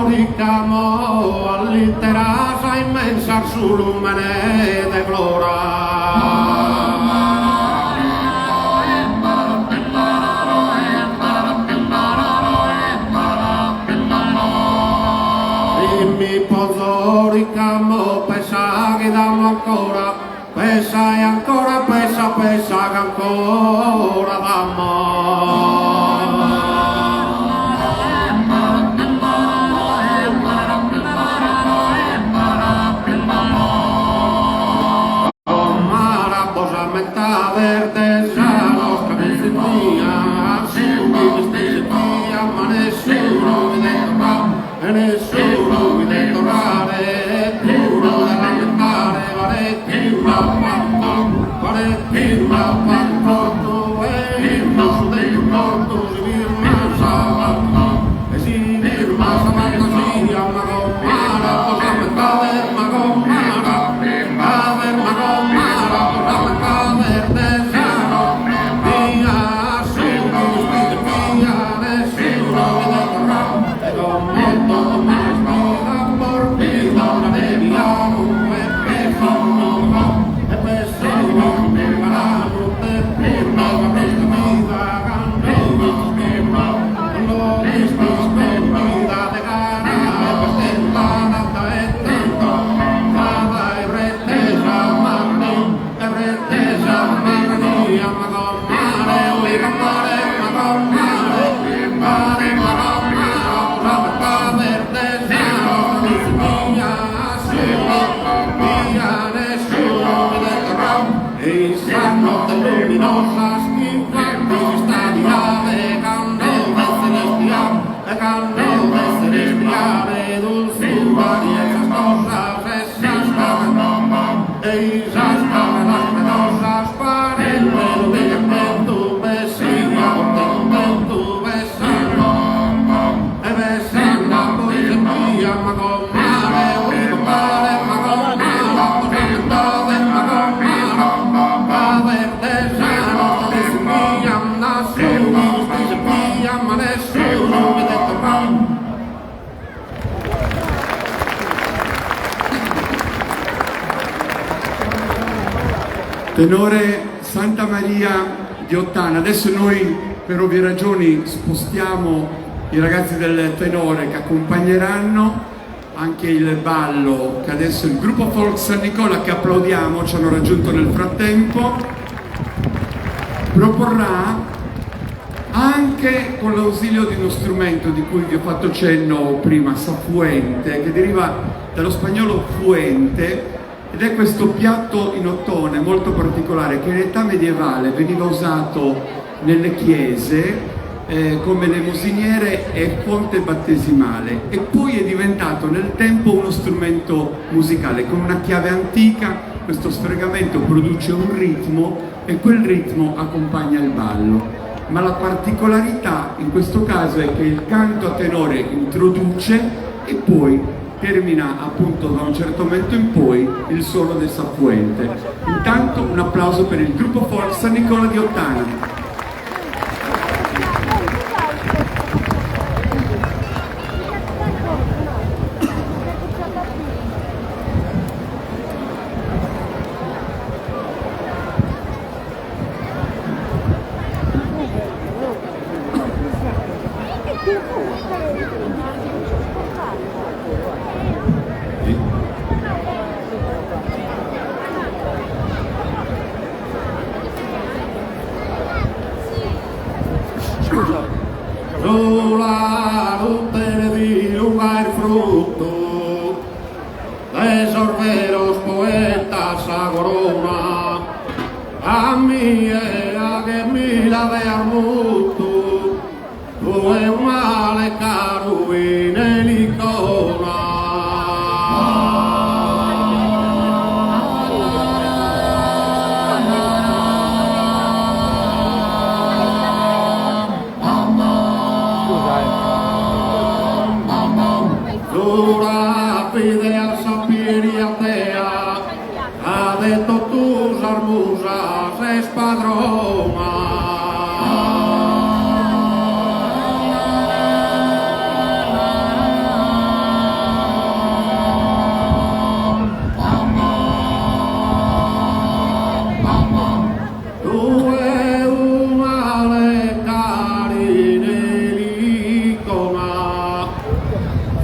Ricamo all'interasa immensa su lumene de glora. Dimmi posso ricamo pesa che dammo ancora, pesa e ancora pesa, pesa che ancora dammo. Verde sa nostra mia, se mi stessi ma nessuno mi deve, nessuno mi de dulzura y esas cosas, esas cámaras penosas para el pelo de tu vecina, de tu vecino, vecina, pues en mi alma con mare, un compadre, con mare, todo el magón, a ver de sano, de su mía, nació, de su mía, amaneció, de tomar. Tenore Santa Maria di Ottana. Adesso noi per ovvie ragioni spostiamo i ragazzi del tenore che accompagneranno anche il ballo che adesso il gruppo Folk San Nicola, che applaudiamo, ci hanno raggiunto nel frattempo, proporrà anche con l'ausilio di uno strumento di cui vi ho fatto cenno prima, safuente, che deriva dallo spagnolo fuente. Ed è questo piatto in ottone molto particolare che in età medievale veniva usato nelle chiese come lemosiniere e fonte battesimale, e poi è diventato nel tempo uno strumento musicale con una chiave antica. Questo sfregamento produce un ritmo e quel ritmo accompagna il ballo, ma la particolarità in questo caso è che il canto a tenore introduce e poi termina appunto da un certo momento in poi il suono del safuente. Intanto un applauso per il gruppo Folk San Nicola di Ottana. Sulla rutte di lugar fruto de esos veros poetas a corona, a mí era que mira de armuto, tu è un male caro in elicona. Pide al sapiriatea, ha detto tus armusas es padrona. Tu è una le carine licona,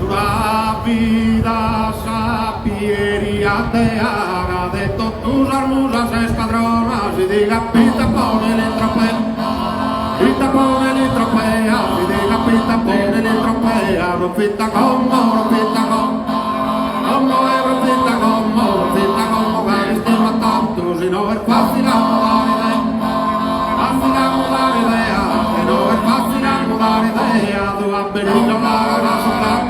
la vida sapieria te haga de tus armusas es padrona, si diga pita pone el tropea, pita pone el tropea, si diga pita pone el tropea, rufita como, caristima tanto, si no es fácil mudar idea, si no es fácil mudar idea, tu has venido a soplar.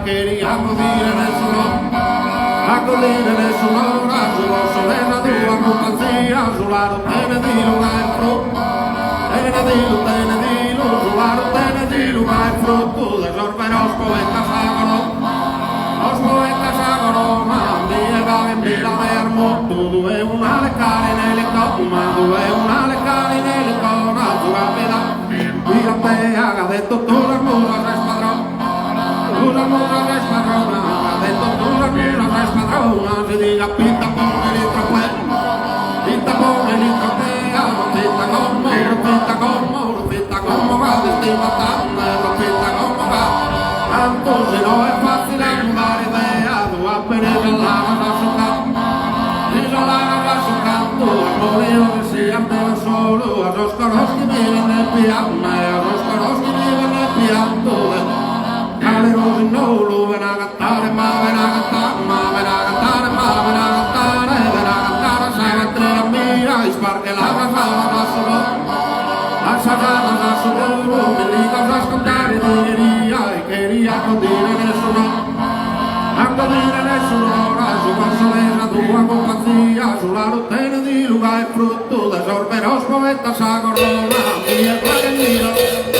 Quería acudir en el sonoro, a su voz serena de la compañía, a su lado tenedilo cae fruto, su lado tenedilo cae fruto, de los veros poetas ágonos, los poetas ágonos, mandiega en vila de armoto, tuve una lecara en el icona, tu rápida, mírate, haga de todas muras espadrón. Una mujer es padrona, de todas las es padrona, se diga pinta por el hidropel, pinta por el hidropel, pinta como va, destina tanta, pinta como va, tanto si no es fácil mudar idea, tu apenas la vas a socar, y no la vas a socar. piatto, volevo che si andava solo, a Roscoroschi vive nel piatto, a Roscoroschi vive nel piatto, alle rose in nolo, ven a cantare, ma ven a cantare, ma ven a cantare, ma ven a cantare, ven a cantare, sai che te la mia, e sparche la cantava da solo, la sagata da solo, mi dico a ascoltare di ria, e che ria non dire nessuno. Anche dire nessuno ora su consolenza tua compazia sulla rottena di Luca e frutto da sorbero spavetta sa corona mia guadagnino.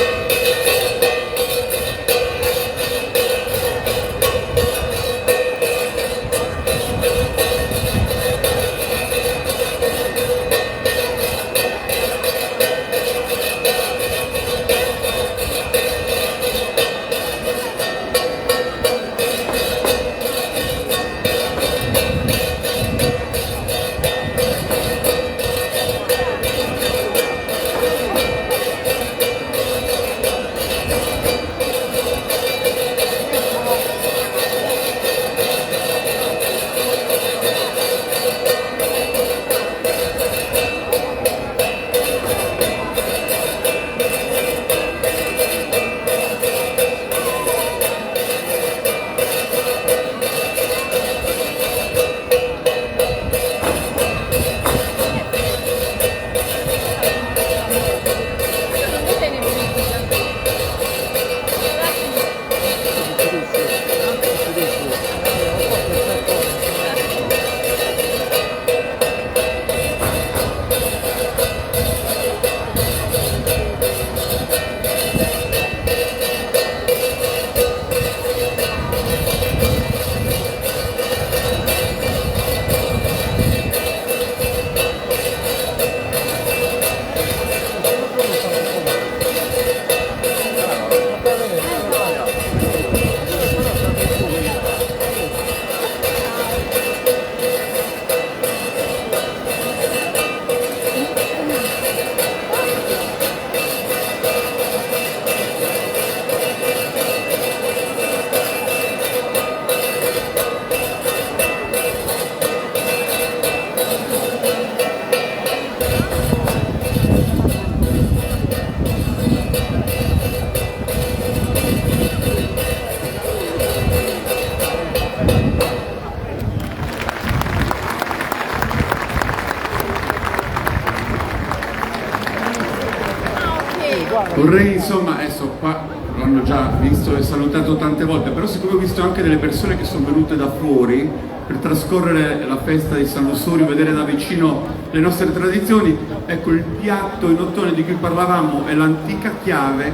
Vorrei insomma, adesso qua l'hanno già visto e salutato tante volte, però siccome ho visto anche delle persone che sono venute da fuori per trascorrere la festa di San Lussurio, vedere da vicino le nostre tradizioni, ecco il piatto in ottone di cui parlavamo e l'antica chiave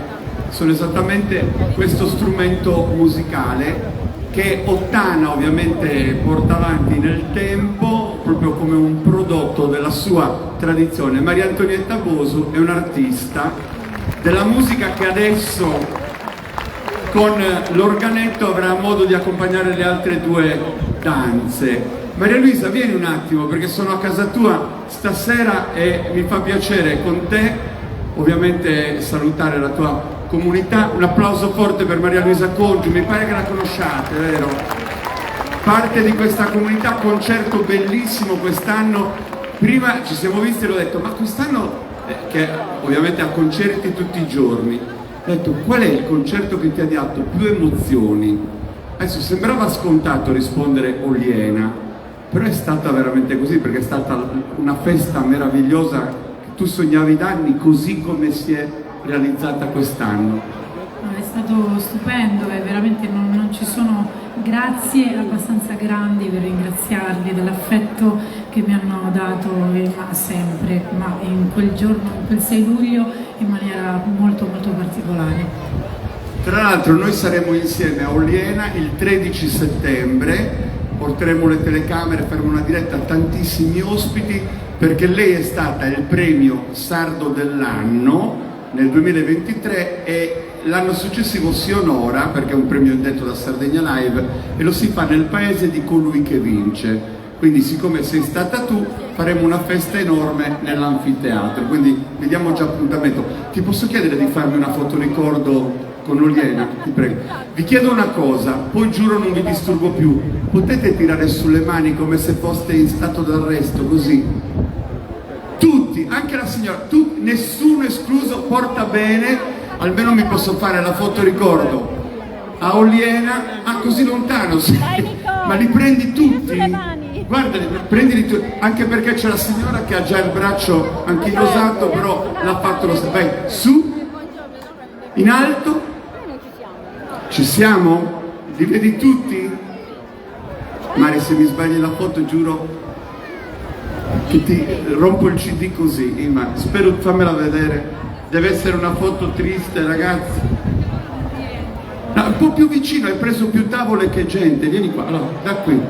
sono esattamente questo strumento musicale che Ottana ovviamente porta avanti nel tempo proprio come un prodotto della sua tradizione. Maria Antonietta Bosu è un'artista della musica che adesso con l'organetto avrà modo di accompagnare le altre due danze. Maria Luisa, vieni un attimo perché sono a casa tua stasera e mi fa piacere con te ovviamente salutare la tua comunità. Un applauso forte per Maria Luisa Congiu, mi pare che la conosciate, vero? Parte di questa comunità, concerto bellissimo quest'anno. Prima ci siamo visti e l'ho detto, ma quest'anno che ovviamente ha concerti tutti i giorni, ho detto qual è il concerto che ti ha dato più emozioni? Adesso sembrava scontato rispondere Oliena, però è stata veramente così perché è stata una festa meravigliosa che tu sognavi da anni così come si è realizzata quest'anno. È stato stupendo e veramente non ci sono grazie abbastanza grandi per ringraziarli dell'affetto che mi hanno dato sempre, ma in quel giorno, in quel 6 luglio, in maniera molto molto particolare. Tra l'altro noi saremo insieme a Oliena il 13 settembre, porteremo le telecamere, faremo una diretta a tantissimi ospiti perché lei è stata il premio sardo dell'anno nel 2023 e l'anno successivo si onora, perché è un premio indetto da Sardegna Live, e lo si fa nel paese di colui che vince. Quindi siccome sei stata tu, faremo una festa enorme nell'anfiteatro, quindi vediamo già appuntamento. Ti posso chiedere di farmi una fotoricordo con Oliena? Ti prego. Vi chiedo una cosa, poi giuro non vi disturbo più. Potete tirare sulle mani come se foste in stato d'arresto, così? anche la signora, tu, nessuno escluso, porta bene, almeno mi posso fare la foto ricordo a Oliena, così lontano, sì. Ma li prendi tutti? Guarda, prendili tutti, anche perché c'è la signora che ha già il braccio anchilosato, però l'ha fatto lo stesso. Vai, su, in alto, ci siamo? Li vedi tutti? Mari, se mi sbagli la foto giuro che ti rompo il CD così, ma spero, fammela vedere, deve essere una foto triste, ragazzi. No, un po' più vicino, hai preso più tavole che gente, vieni qua, allora, da qui,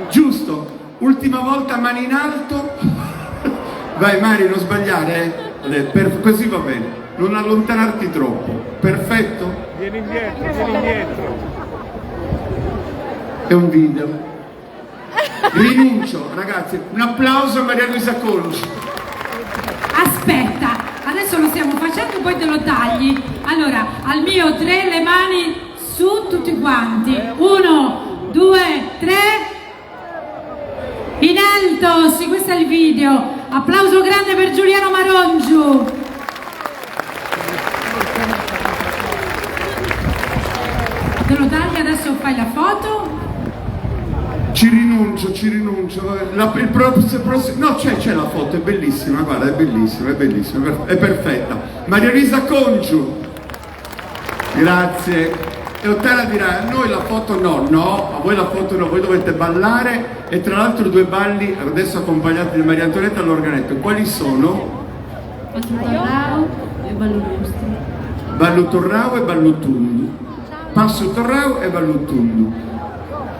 giusto, ultima volta, mani in alto, vai Mari, non sbagliare, così va bene, non allontanarti troppo, perfetto? Vieni indietro. È un video. Rinuncio, ragazzi, un applauso a Maria Luisa Conci. Aspetta, adesso lo stiamo facendo, poi te lo tagli. Allora, al mio 3, le mani su tutti quanti. 1, 2, 3. In alto, sì, questo è il video. Applauso grande per Giuliano Marongiu. Te lo tagli, adesso fai la foto. Ci rinuncio. Il prossimo, no, c'è la foto, è bellissima, guarda, è bellissima, è perfetta. Maria Luisa Conciu, grazie. E Ottara dirà, a noi la foto no, a voi la foto no, voi dovete ballare, e tra l'altro 2 balli, adesso accompagnati da Maria Antonietta all'organetto. Quali sono? Passo Torrao e Ballo Nostro. Ballo Torrao e Ballo Tundu. Passo Torrao e Ballo Tundu.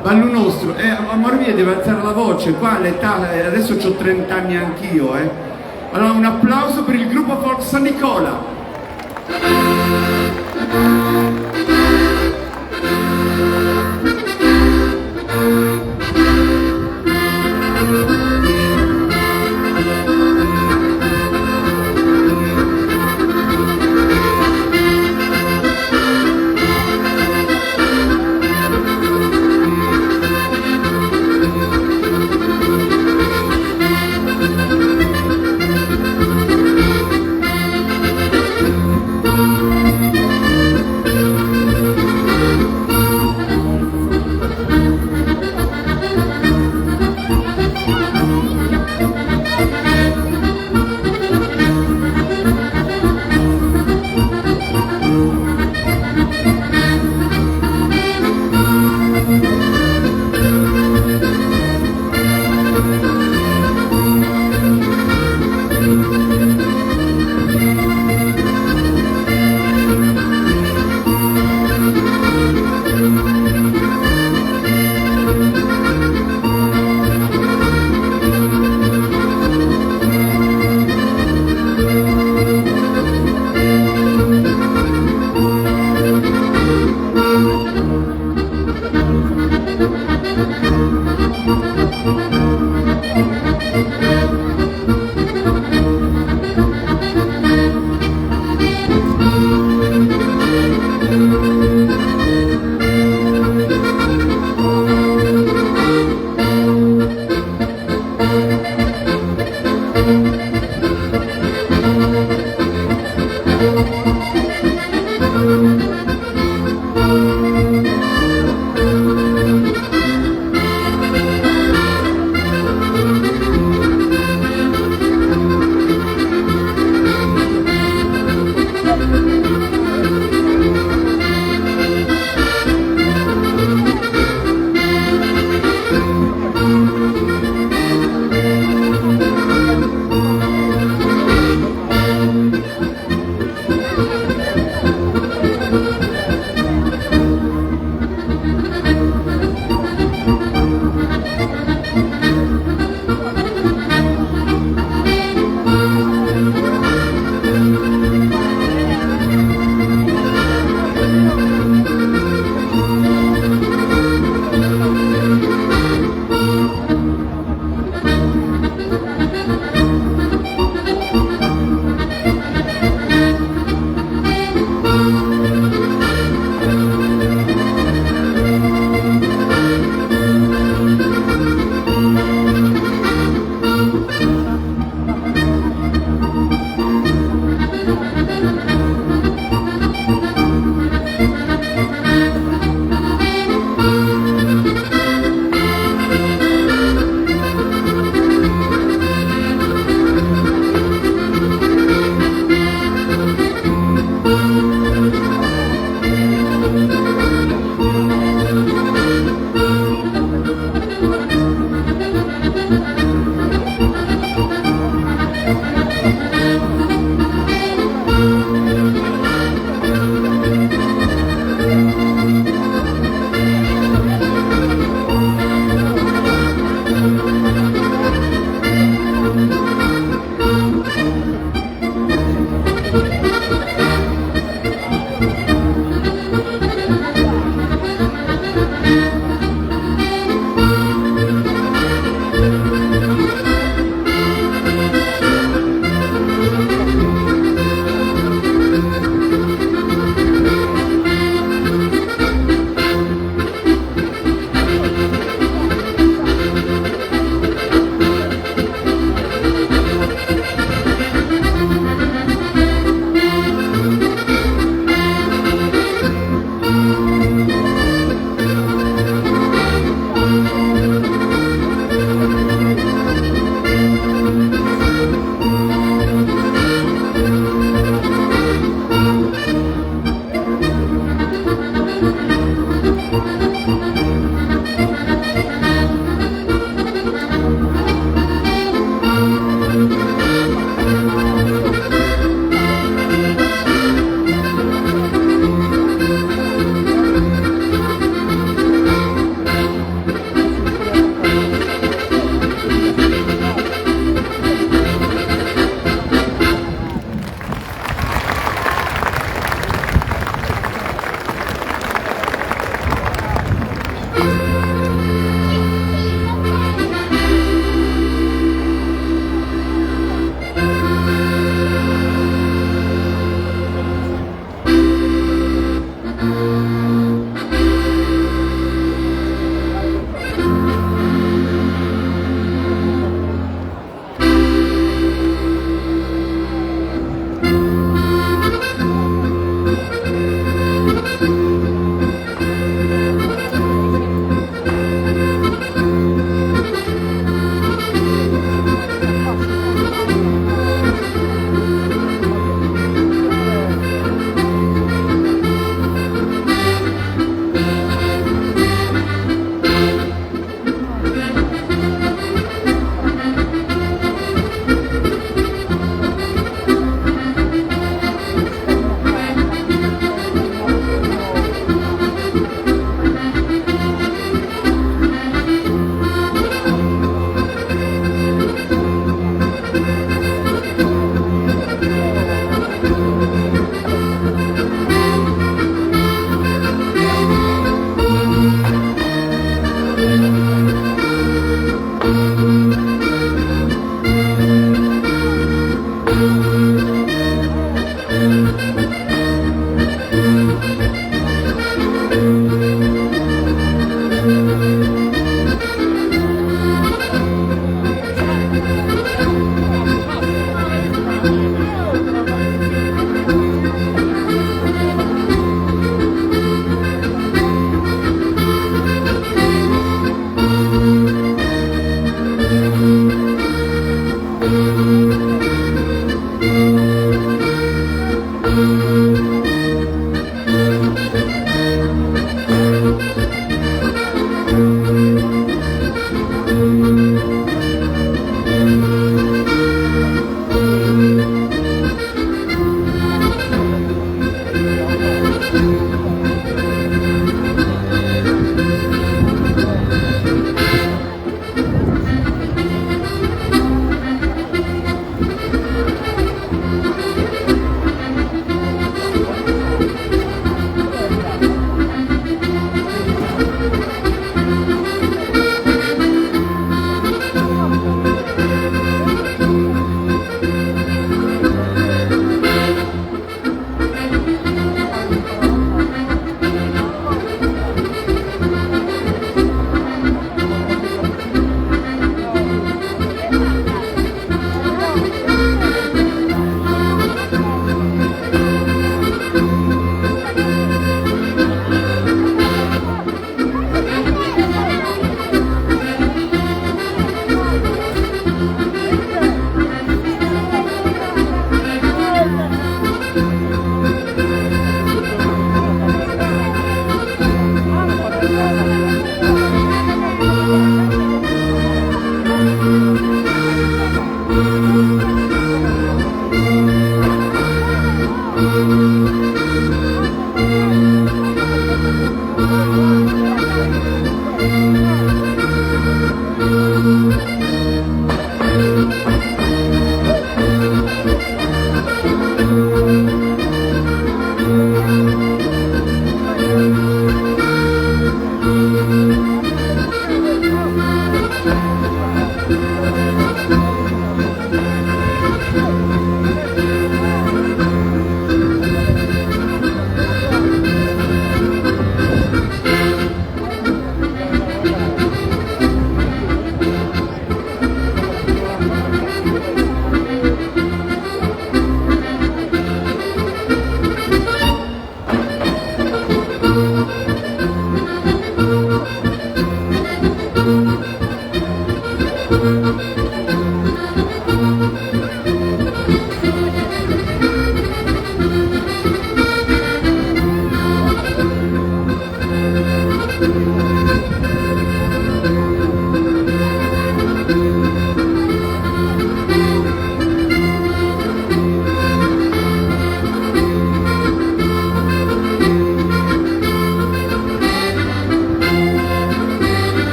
Ballo Nostro, amore mio, deve alzare la voce, qua l'età, adesso ho 30 anni anch'io, Allora un applauso per il gruppo Folk San Nicola.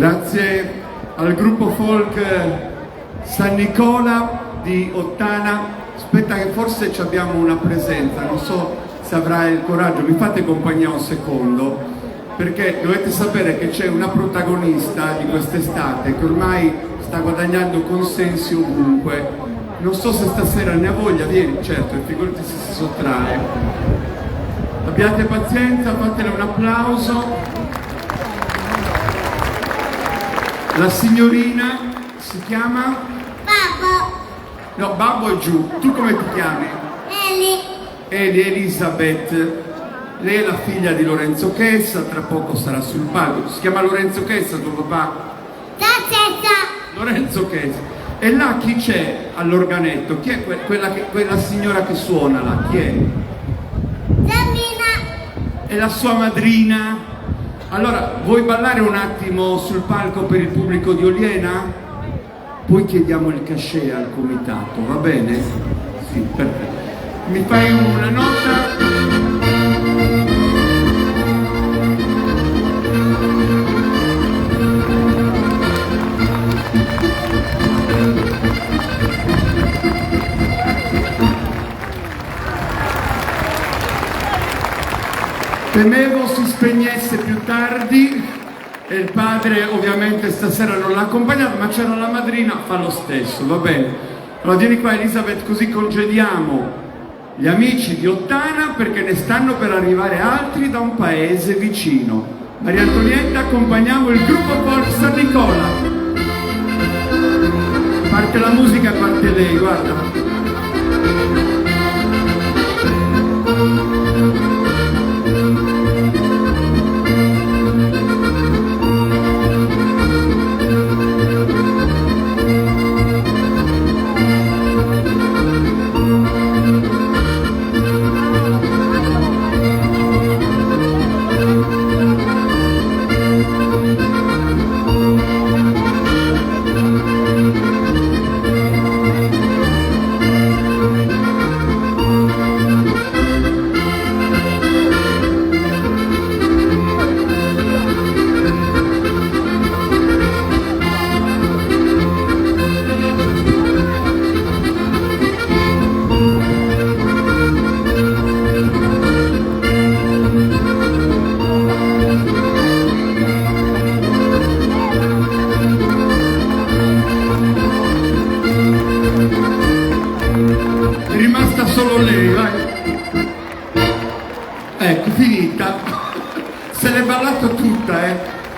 Grazie al gruppo folk San Nicola di Ottana. Aspetta che forse abbiamo una presenza, non so se avrai il coraggio, mi fate compagnia un secondo, perché dovete sapere che c'è una protagonista di quest'estate che ormai sta guadagnando consensi ovunque. Non so se stasera ne ha voglia, vieni, certo, e figurati se si sottrae. Abbiate pazienza, fatele un applauso. La signorina si chiama? Babbo. No, Babbo è giù. Tu come ti chiami? Elisabeth. Lei è la figlia di Lorenzo Chessa, tra poco sarà sul palco. Si chiama Lorenzo Chessa, tuo papà? Lorenzo Chessa. E là chi c'è all'organetto? Chi è quella signora che suona là? Chi è? È la sua madrina. Allora, vuoi ballare un attimo sul palco per il pubblico di Oliena? Poi chiediamo il cachet al comitato, va bene? Sì, perfetto. Mi fai una nota? Temevo si spegnesse più tardi e il padre ovviamente stasera non l'ha accompagnato, ma c'era la madrina, fa lo stesso, va bene? Allora vieni qua Elisabeth, così congediamo gli amici di Ottana perché ne stanno per arrivare altri da un paese vicino. Maria Antonietta, accompagniamo il gruppo folk San Nicola. Parte la musica e parte lei, guarda.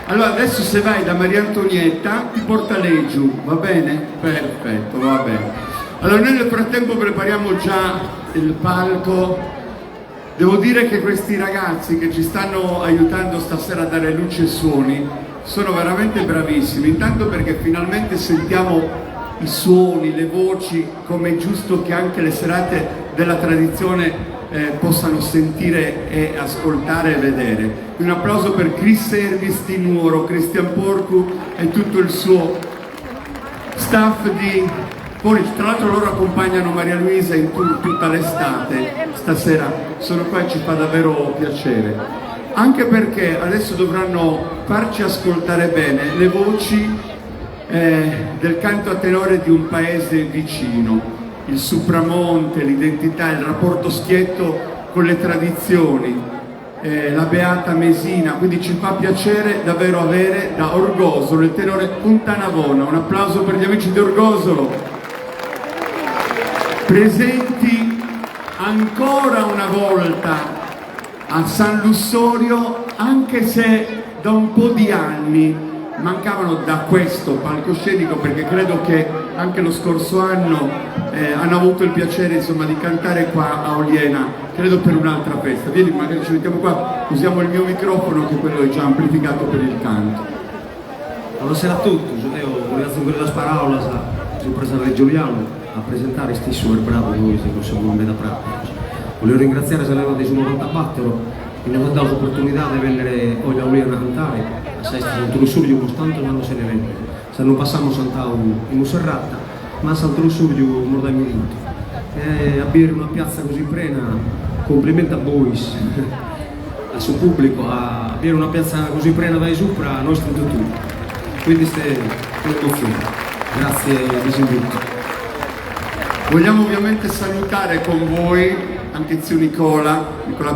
Allora adesso se vai da Maria Antonietta ti porta lei giù, va bene? Perfetto, va bene. Allora noi nel frattempo prepariamo già il palco. Devo dire che questi ragazzi che ci stanno aiutando stasera a dare luce e suoni sono veramente bravissimi, intanto perché finalmente sentiamo i suoni, le voci, come è giusto che anche le serate della tradizione possano sentire e ascoltare e vedere. Un applauso per Chris Service di Nuoro, Cristian Porcu e tutto il suo staff di Poric. Tra l'altro loro accompagnano Maria Luisa in tutta l'estate, stasera sono qua e ci fa davvero piacere. Anche perché adesso dovranno farci ascoltare bene le voci del canto a tenore di un paese vicino. Il Supramonte, l'identità, il rapporto schietto con le tradizioni, la Beata Mesina, quindi ci fa piacere davvero avere da Orgosolo il tenore Puntanavona. Un applauso per gli amici di Orgosolo, presenti ancora una volta a San Lussorio, anche se da un po' di anni mancavano da questo palcoscenico, perché credo che anche lo scorso anno hanno avuto il piacere insomma di cantare qua a Oliena, credo per un'altra festa. Vieni, magari ci mettiamo qua, usiamo il mio microfono che quello è già amplificato per il canto. Buonasera a tutti, io grazie per le parole, sono preso a Giuliano a presentare questi super bravi noi che siamo in da pratica. Voglio ringraziare se l'hanno dei 94 e non ho dato l'opportunità di venire oggi a Oliena a cantare. Sai, Santo Lussurio costante non se ne vende. Se non passiamo Sant'Au in Musserrata, ma Santo Lussurio mordiamo vinto. E avere una piazza così piena, complimenti a voi, al suo pubblico, a avere una piazza così piena dai sopra, noi stiamo tutti. quindi se emozione. Grazie a tutti. Vogliamo ovviamente salutare con voi anche zio Nicola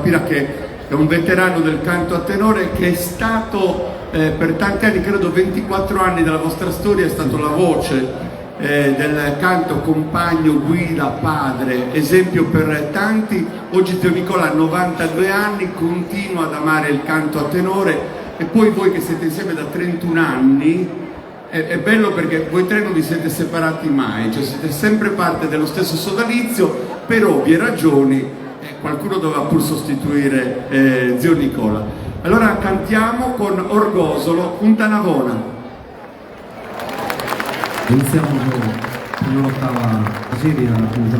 Pira, che è un veterano del canto a tenore, che è stato per tanti anni, credo 24 anni della vostra storia, è stato la voce del canto, compagno, guida, padre, esempio per tanti. Oggi zio Nicola ha 92 anni, continua ad amare il canto a tenore, e poi voi che siete insieme da 31 anni, è bello perché voi tre non vi siete separati mai, cioè siete sempre parte dello stesso sodalizio. Per ovvie ragioni qualcuno doveva pur sostituire zio Nicola. Allora cantiamo con Orgosolo, Punta Navona. Iniziamo con l'ottava serie alla punta.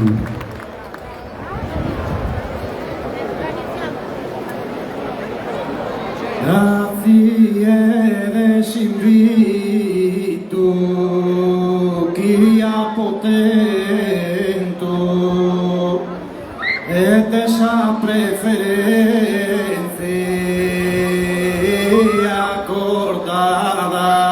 Grazie des invito chi ha potento et esa preferencia acordada.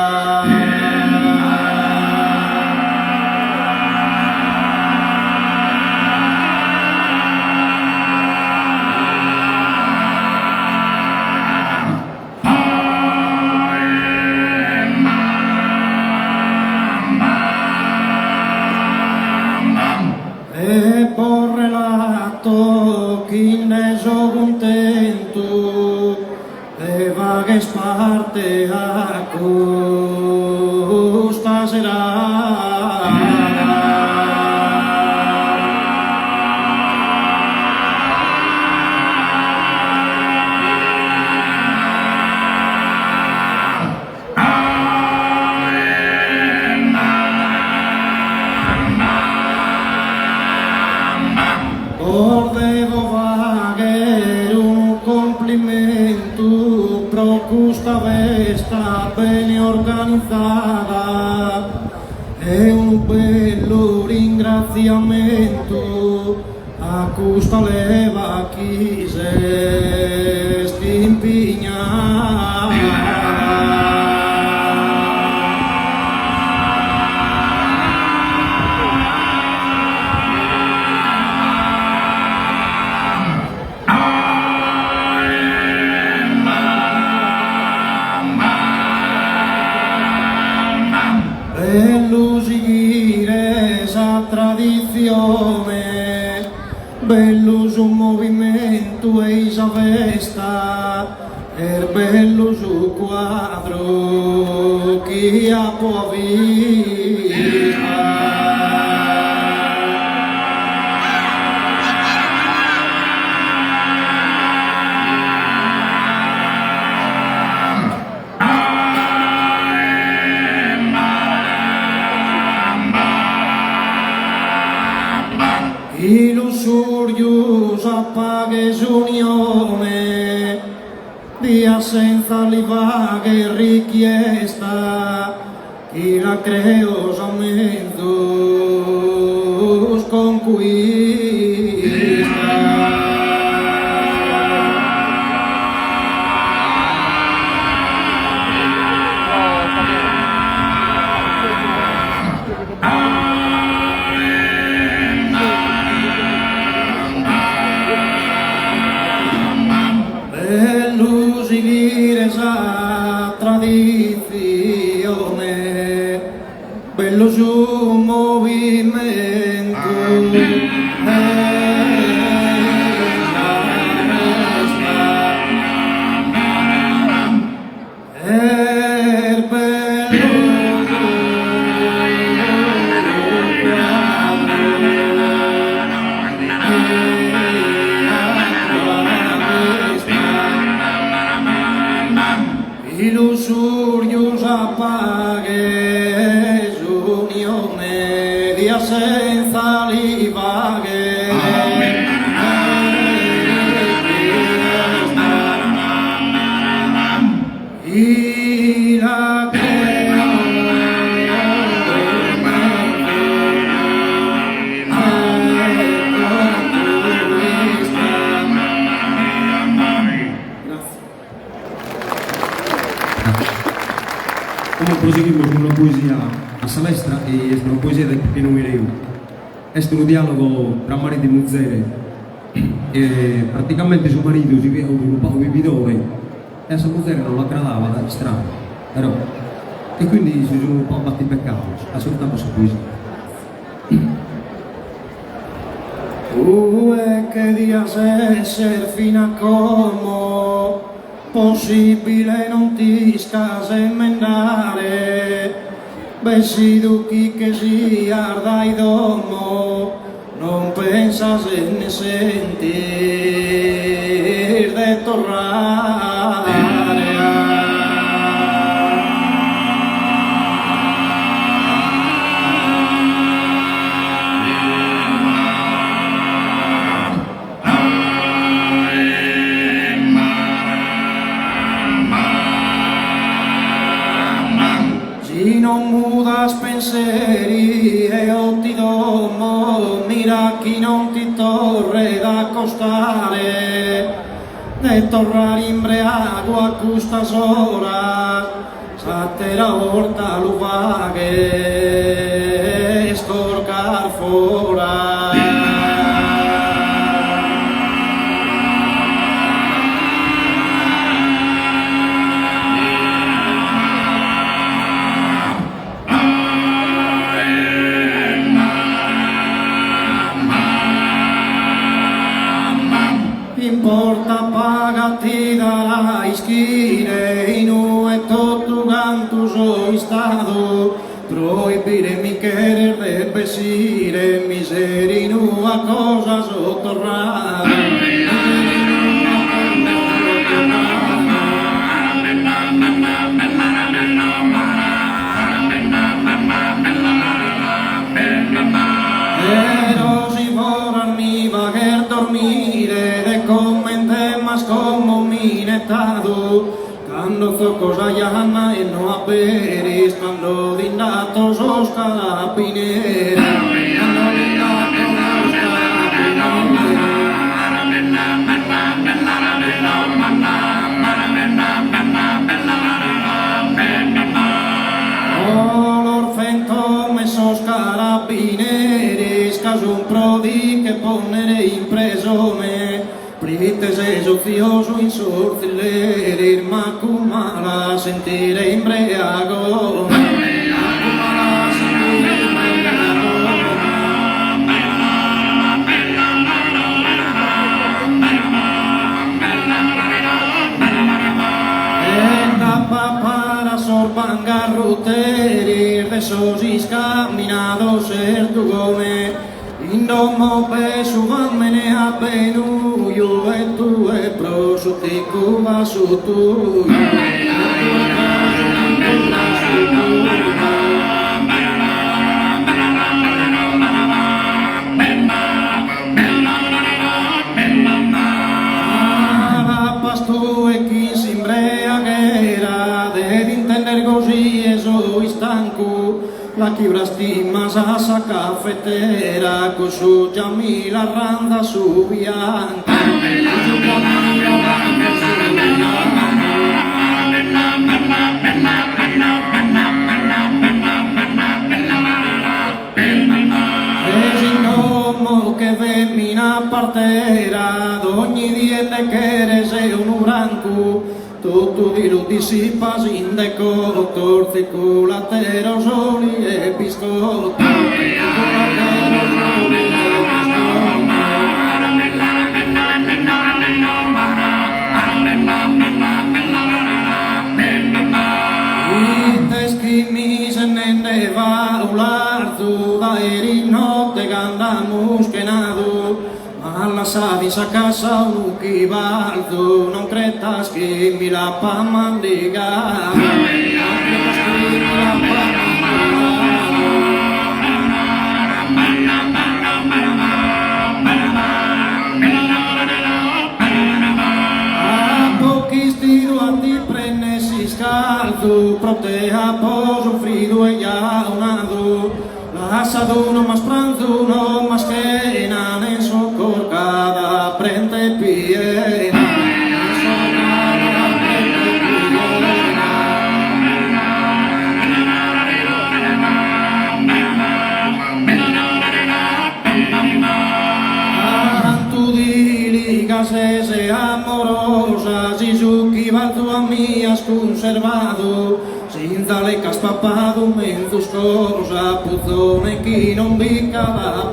E por relato chi ne so contento de vagues parte a costa será. Devo vagare un complimento pro questa festa ben organizzata e un bello ringraziamento a questa leva chi se impegnata. Bello seguire esa tradizione, bello su movimento e esa festa, è bello su quadro chi ha può vista. I lusurius apaghes unione, via senza li vaghe richiesta, chi la creos aumentos conquista. Bello seguire esa tradizione, bello su movimento i lusurius apaghes unione, via senza li vaghe. I la Come seguimos con una poesía a Salestra y es una poesía de Pepino Mireu. Es un diálogo tra marido y mujer. Praticamente su marido si vede un po' vividore e a sua mujer non la agradava, da strano, però. E quindi si sono un po' batti peccato, ascoltando su poesia. Che dias esser fino a como possibile non ti scase emendare vestido che si arda i domo non pensas ne sentir de tornare. Si non mudas pensieri e io ti domo, mira chi non ti torre da costare, de torrar imbriago a custas horas, satera volta lo vaghe, scorcar fora. Importa pagati dalla ischire in e tutto canto so estado proibire mi querer de pesire miseri a cosa so tornare. Pero si voran mi vaguer dormire de comente más como mi netado cando zocos allana e no aperis cando dindatos os carapinera cando dindatos os carapinera. L'orfento mesos carabineris caso un prodi che ponere in presone privites es ocioso insorcilerir ma cumala sentire imbriago cumala sentire imbriago. Para sorpanga ruterir de sosis caminados ser tu gome indomo pesu vamene a penuyo e tu e prosu ti cuba su tu. Pastu e chi si imbriaghera de intender così e so istanco la chibrasti masa sa caffettera con su Giamila randa su bianca che femmina partera d'ogni diete che rese un branco tutto di lo dissipas in deco torzico latero soli e biscotto ne va ulartu da eri notte gandamus kenadu alla savisa casa un chivaldo non cretas che mi la pa mandiga a pochi stido a ti prenesi scalzo proteja po sufrido e ya unado asado uno más pranzo uno más que en socor cada prente piena conservado, senza le caspapado, menzus cosa, puzzone chi non bicava,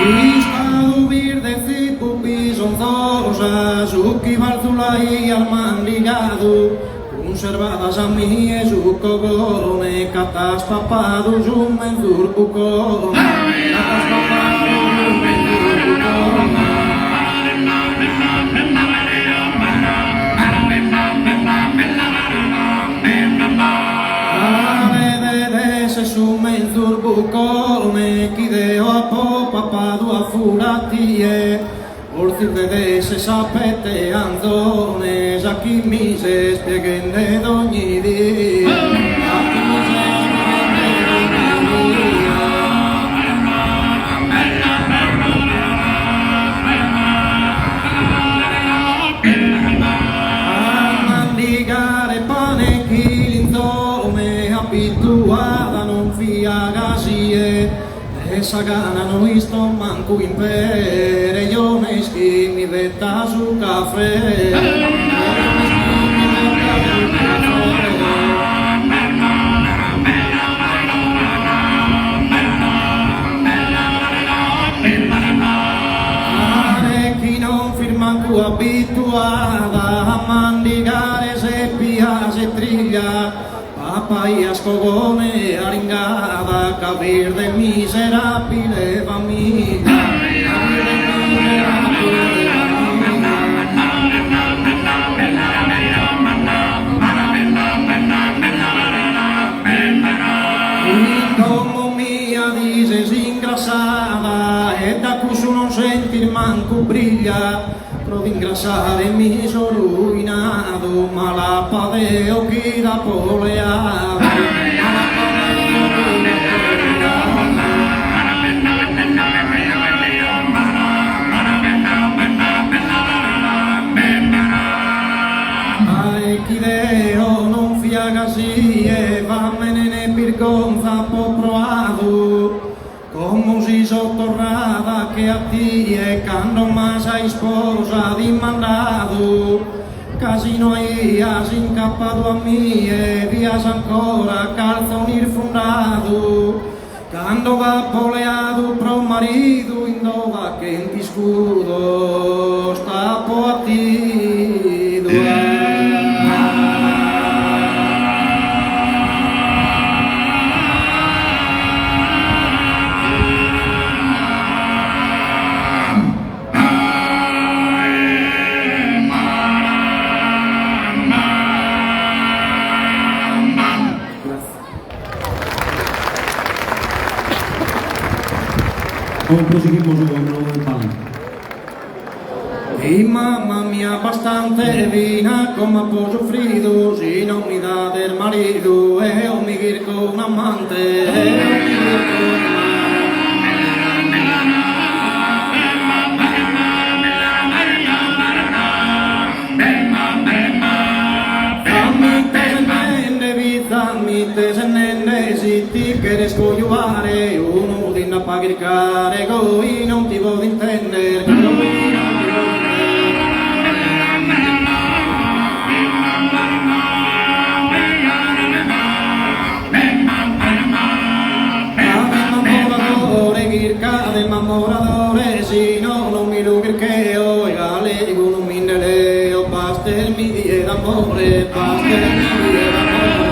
Istadu birde zipu bizonzosa, zuki barzulai almandigadu, conservadas a mí e su cogone, catas papadu, zumen zurbucone, catas papadu, zumen zurbucone. Se sumen zurbucone, chideo a po papadu a furatie, orcir de se sapete anzones, aquí mises pieguen de doñi dia. Mandigare pane chilinzome, abituada non fiagasie, esa gana no isto manco impere, io ne schimi vetta su caffè. Chi non firmanco abituada a mandigare se pia se triglia, papaya scogone aringada, capir de miserabile famiglia. Como mia dice singrassava, e da cusu non sentir manco briglia, pro d'ingrassare mi so ruinato, ma la padeo chi da poleava. Ai chideo non fiagasie, vammene ne pirgonza po provato, como si sottorrada che a tie cando más hai sposa dimandado, casi no has incapado a mí e vías ancora calzonir fundado, cando va poleado pro marido indova che in ti scudo sta po a ti Como proseguimos o pan? Y mamma mía bastante vina como ha sufrido, si no mi da del marido, o migir con un amante, si ti quieres cogliare, uno di non pagare, e non ti voglio intendere, del mamoradore, si no, non mi lo percheo, e galego non mi ne leo, pastermi ed amore, pastermi ed amore.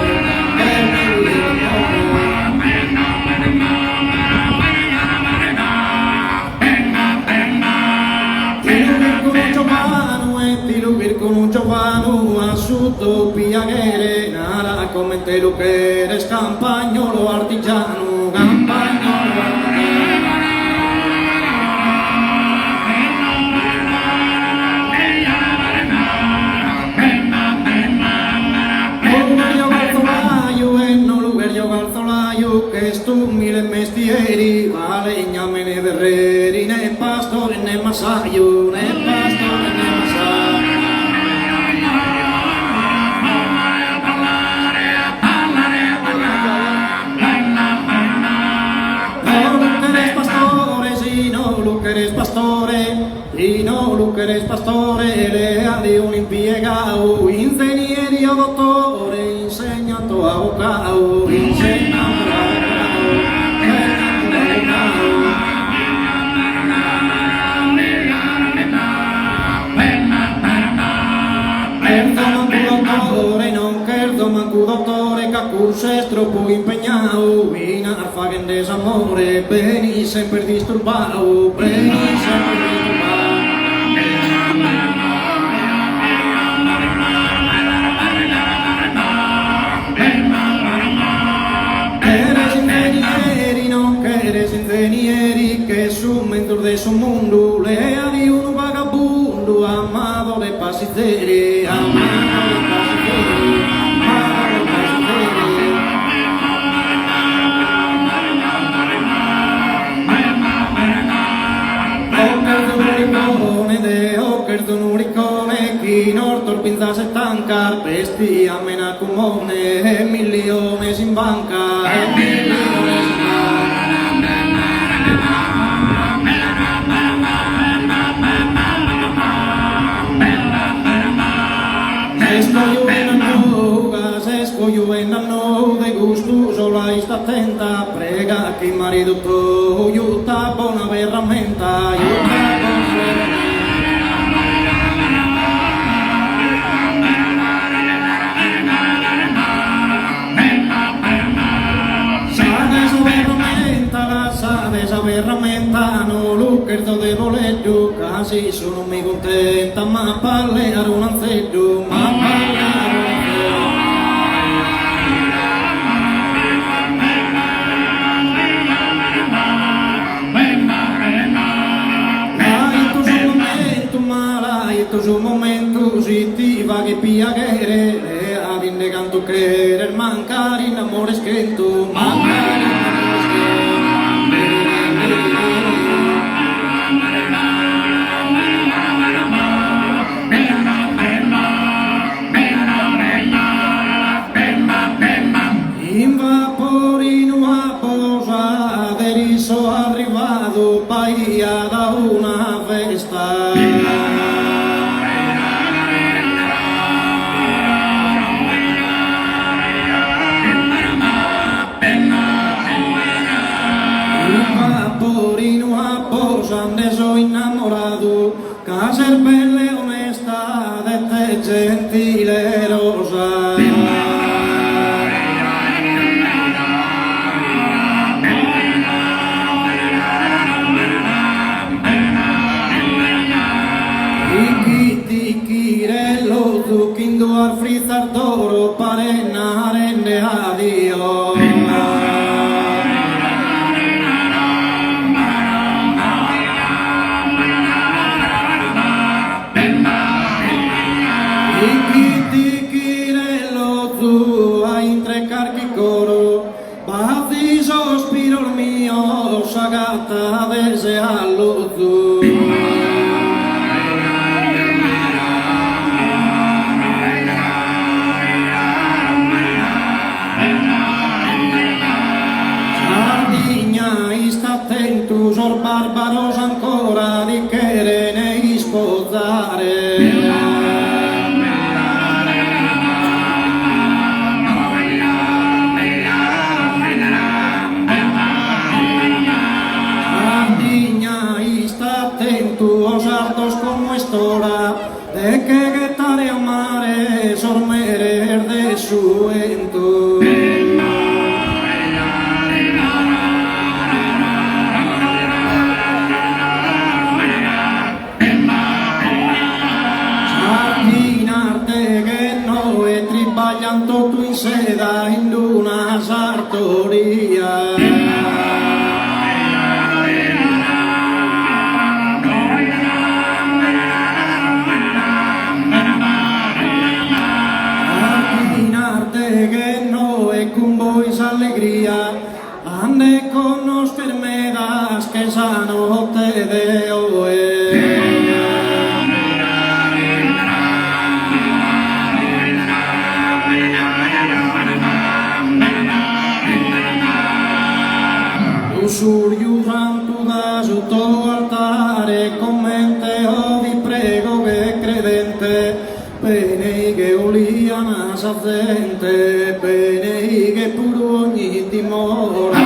Con un giovano asciutto piaghere, nara come te lo che eres, campagnolo artigiano, campagnolo artigiano. Luguerio calzolaio e non luguerio calzolaio, che stu mille mestieri, ma legname ne verreri, né pastore né massaio, né pastore né massaio. Ino Luqueres pastore, lea di un impiegao, ingegneri o dottore, insegnato avocao, insegnato non cherzo manco dottore che curse troppo impegnato in arfa che desamore beni sempre disturbato beni sempre disturbato eres ingegneri non che eres ingegneri che su mentor de su mundo lea di un vagabundo amado de pasiteri amado de pasiteri chi Nortor pinza se stanca, pesti a mena comune, miliones in banca, miliones in escogiu en anno de gusto, sola está atenta, prega que marido tu, yuta bona ferramenta, yuta bona ferramenta. Esa ferramenta no luccherdo de boleggio, casi sono mi contenta, ma parleare un anzeggio, ma parleare un anzeggio. Su momento si ti va che piacere, le ad inneganto querer, mancare in amore schento, mancare in amore schento. In vaporino a posa deriso arrivato paia da una festa in vaporino a posa ne so innamorato caser belle onesta de te gentile rosa Zucchindo al frizzar d'oro parena rende a Dio Tichirello zu a intrecar chi coro Bazi sospiro il mio sagata vese allo zu Sor barbaros ancora di che ne sposare Ardigna sta attento os hartos como estora de que getare a mare sormerer de su ento tu in seda in una sartoria Arginarte che no e con voi allegria ande conoscer medas que sano te de oe bene che oliana sa gente, bene che pure ogni dimora.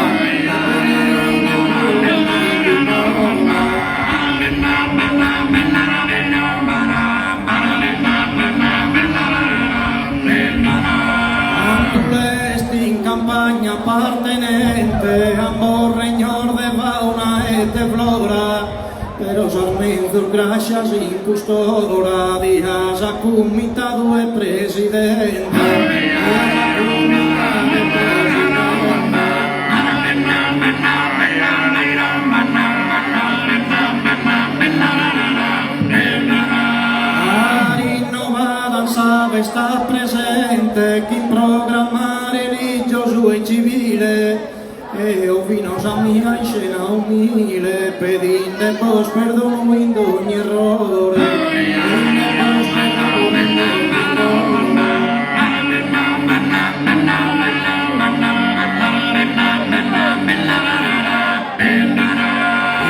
In campagna appartenente a un regno de fauna e de flora, però salmenzo gracias in custora di asa comitado e presidente. Sta presente chi programma religioso e civile e ovinos a mia in scena umile pedinde pos perdono in ogni errore.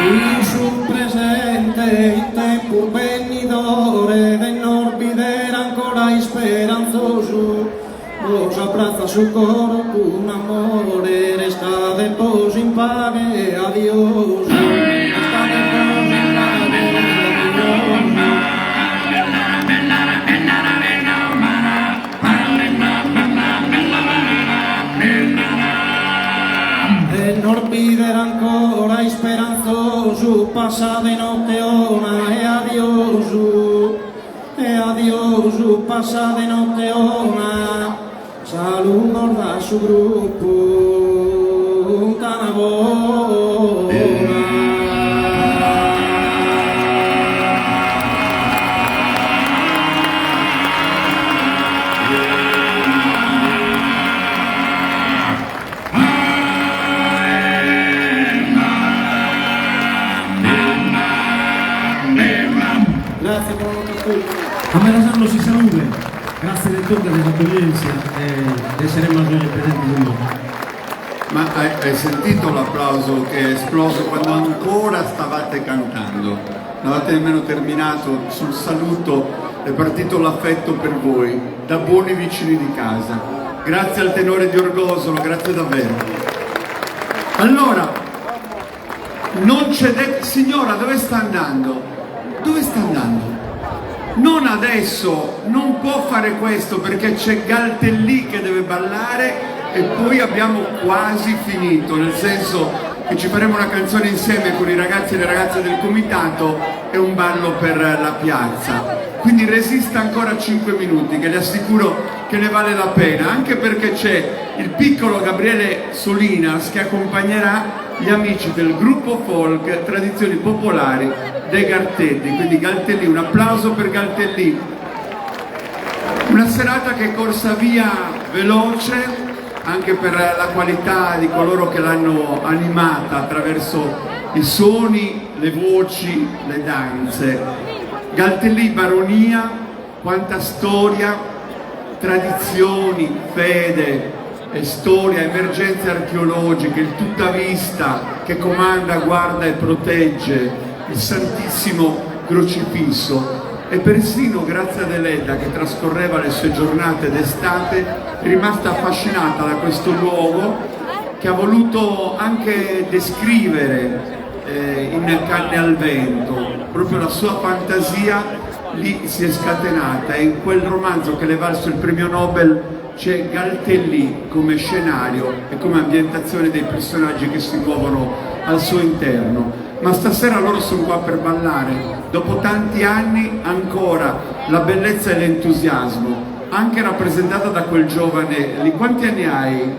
Il suo presente in tempo venidore del norbidere ancora speranzoso, vos abbraza su coro con amore, resta de pos in pague a Dios. Del norbidere ancora speranzoso, passa de notte ona e adiós, passa de notte ona, saludos da su gruppo, tan buona. Grazie per l'ascolto. A me San si saluta, grazie del tutto dell'accoglienza e saremo a gioia presenti con voi. Ma hai sentito l'applauso che è esploso quando ancora stavate cantando? Non avete nemmeno terminato, sul saluto è partito l'affetto per voi, da buoni vicini di casa. Grazie al tenore di Orgosolo, grazie davvero. Allora, non cedete... Signora, dove sta andando? Dove sta andando? Non adesso, non può fare questo perché c'è Galtellì che deve ballare e poi abbiamo quasi finito, nel senso che ci faremo una canzone insieme con i ragazzi e le ragazze del comitato e un ballo per la piazza. Quindi resista ancora 5 minuti, che le assicuro che ne vale la pena, anche perché c'è il piccolo Gabriele Solinas che accompagnerà gli amici del gruppo folk Tradizioni Popolari dei Galtelli. Quindi Galtellì, un applauso per Galtellì. Una serata che è corsa via veloce anche per la qualità di coloro che l'hanno animata attraverso i suoni, le voci, le danze. Galtellì, baronia, quanta storia, tradizioni, fede e storia, emergenze archeologiche, il tuttavista che comanda, guarda e protegge, il Santissimo Crocifisso e persino Grazia Deledda, che trascorreva le sue giornate d'estate, è rimasta affascinata da questo luogo che ha voluto anche descrivere in Canne al vento. Proprio la sua fantasia lì si è scatenata e in quel romanzo che le è valso il premio Nobel c'è Galtellì come scenario e come ambientazione dei personaggi che si muovono al suo interno. Ma stasera loro sono qua per ballare, dopo tanti anni ancora la bellezza e l'entusiasmo, anche rappresentata da quel giovane lì. Quanti anni hai?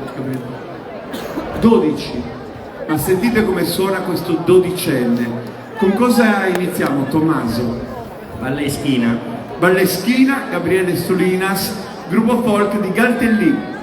12. Ma sentite come suona questo dodicenne. Con cosa iniziamo, Tommaso? Balleschina. Balleschina, Gabriele Solinas, gruppo folk di Galtellì.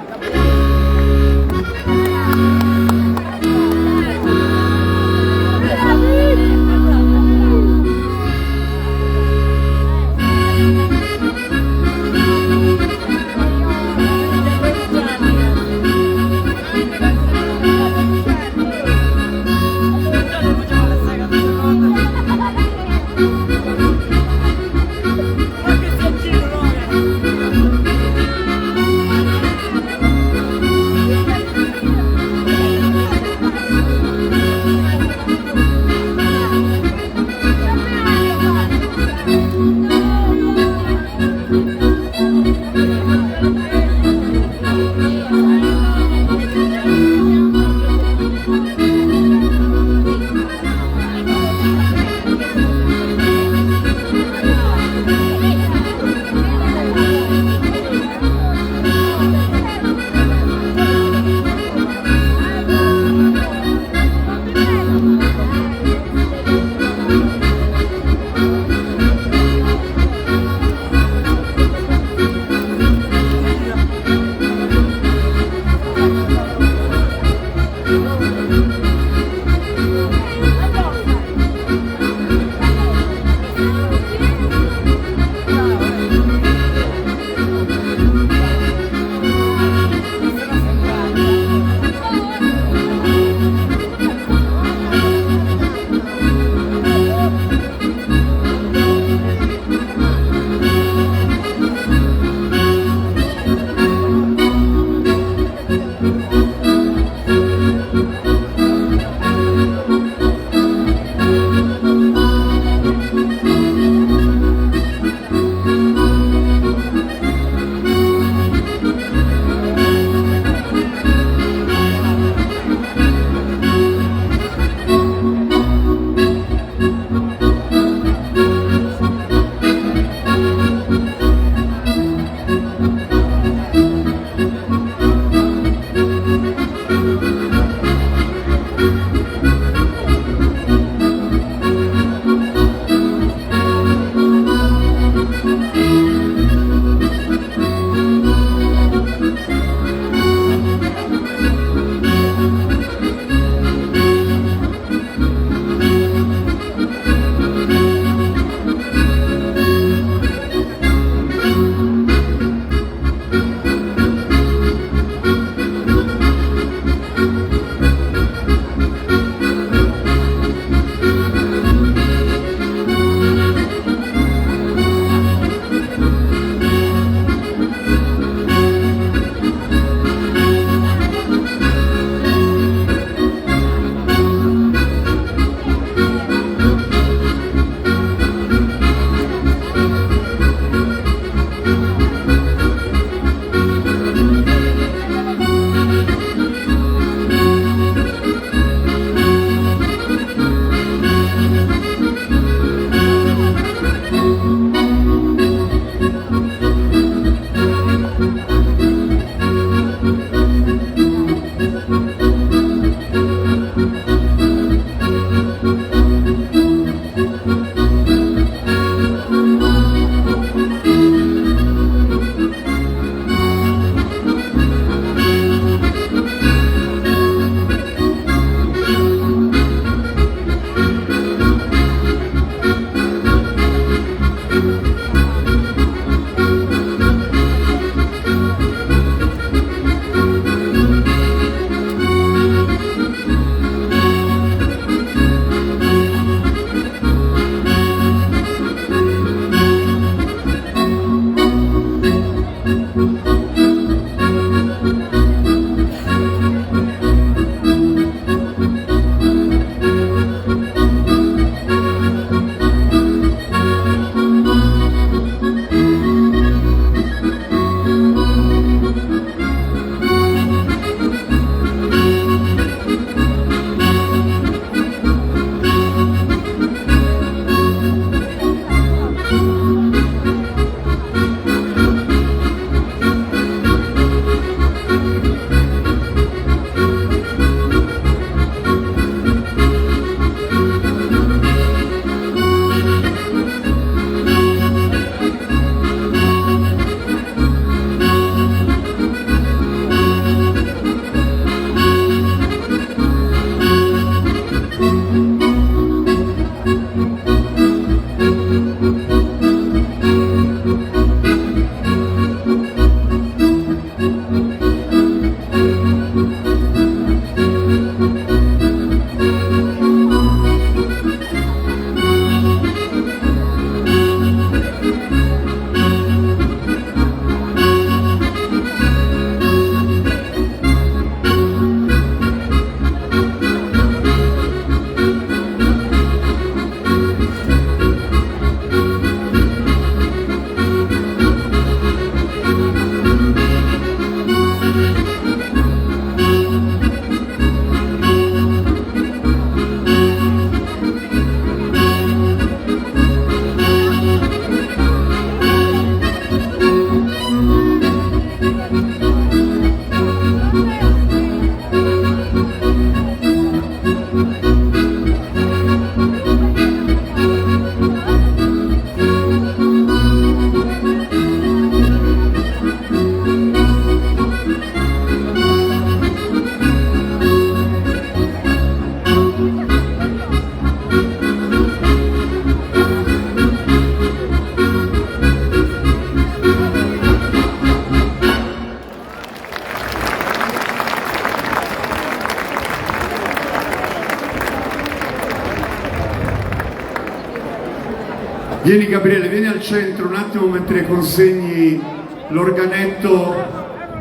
Vieni Gabriele, vieni al centro un attimo mentre consegni l'organetto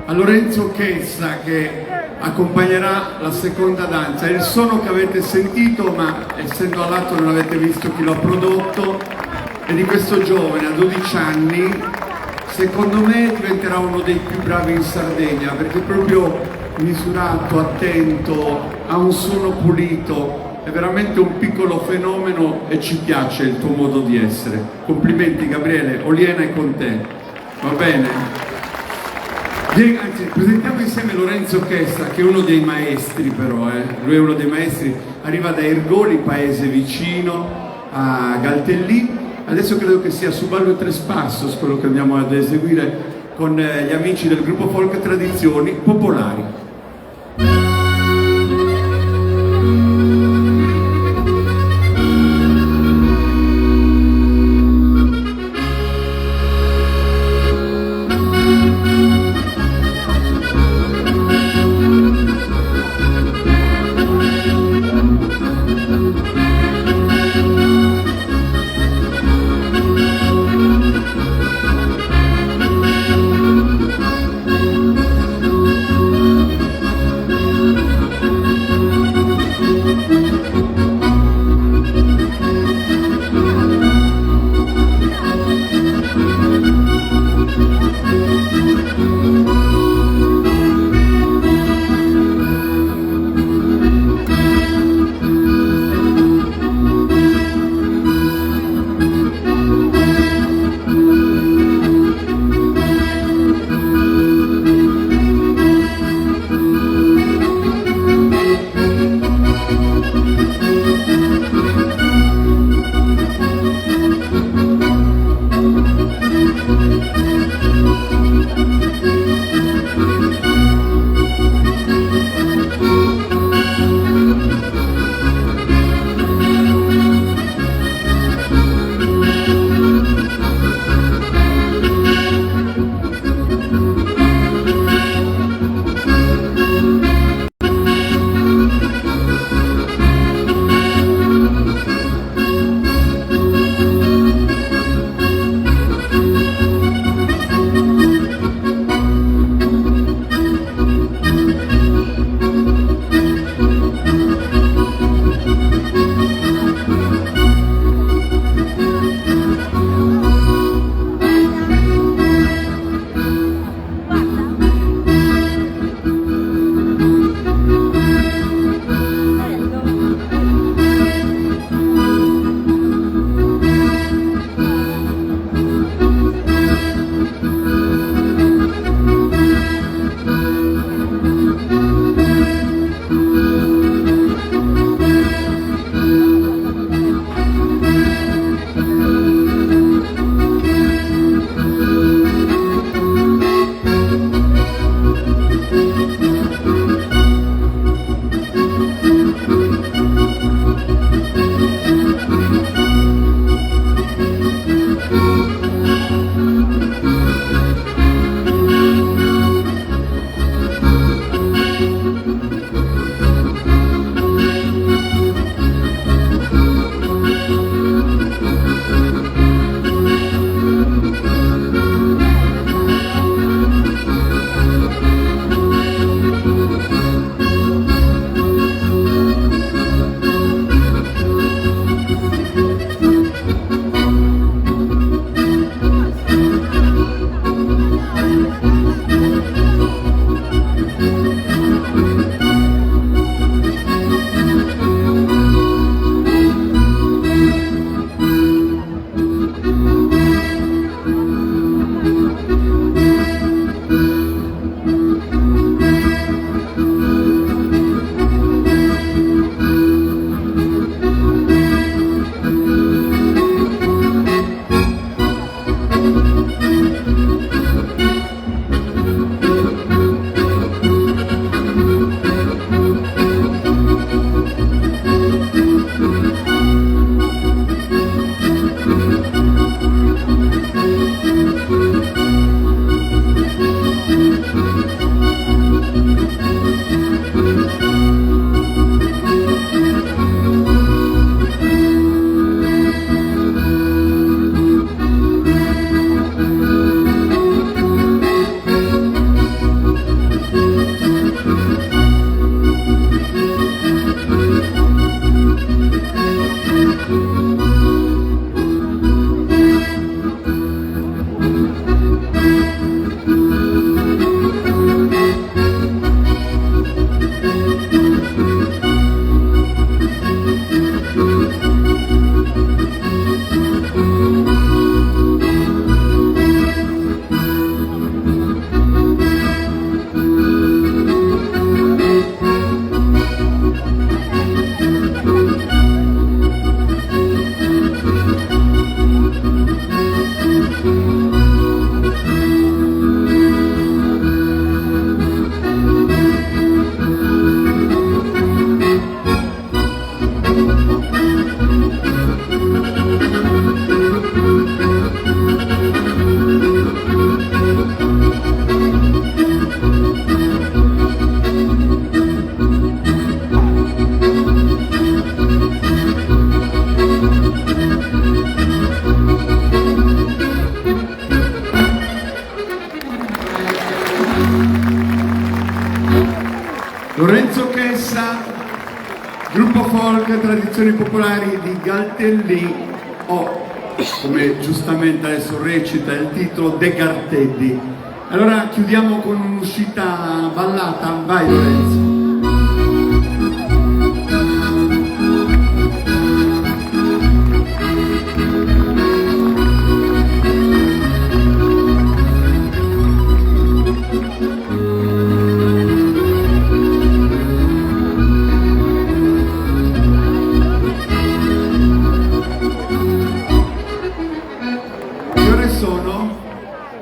a Lorenzo Chessa che accompagnerà la seconda danza. È il suono che avete sentito, ma essendo a lato non avete visto chi l'ha prodotto, è di questo giovane a 12 anni, secondo me diventerà uno dei più bravi in Sardegna perché è proprio misurato, attento, ha un suono pulito. È veramente un piccolo fenomeno e ci piace il tuo modo di essere. Complimenti Gabriele, Oliena è con te, va bene? Anzi, presentiamo insieme Lorenzo Chessa che è uno dei maestri però, lui è uno dei maestri, arriva da Ergoli, paese vicino a Galtellì, adesso credo che sia su Ballo e Trespassos quello che andiamo ad eseguire con gli amici del gruppo Folk Tradizioni Popolari. folk, tradizioni popolari di Galtellì o, come giustamente adesso recita il titolo, De Garteddi. Allora chiudiamo con un'uscita ballata, vai Lorenzo.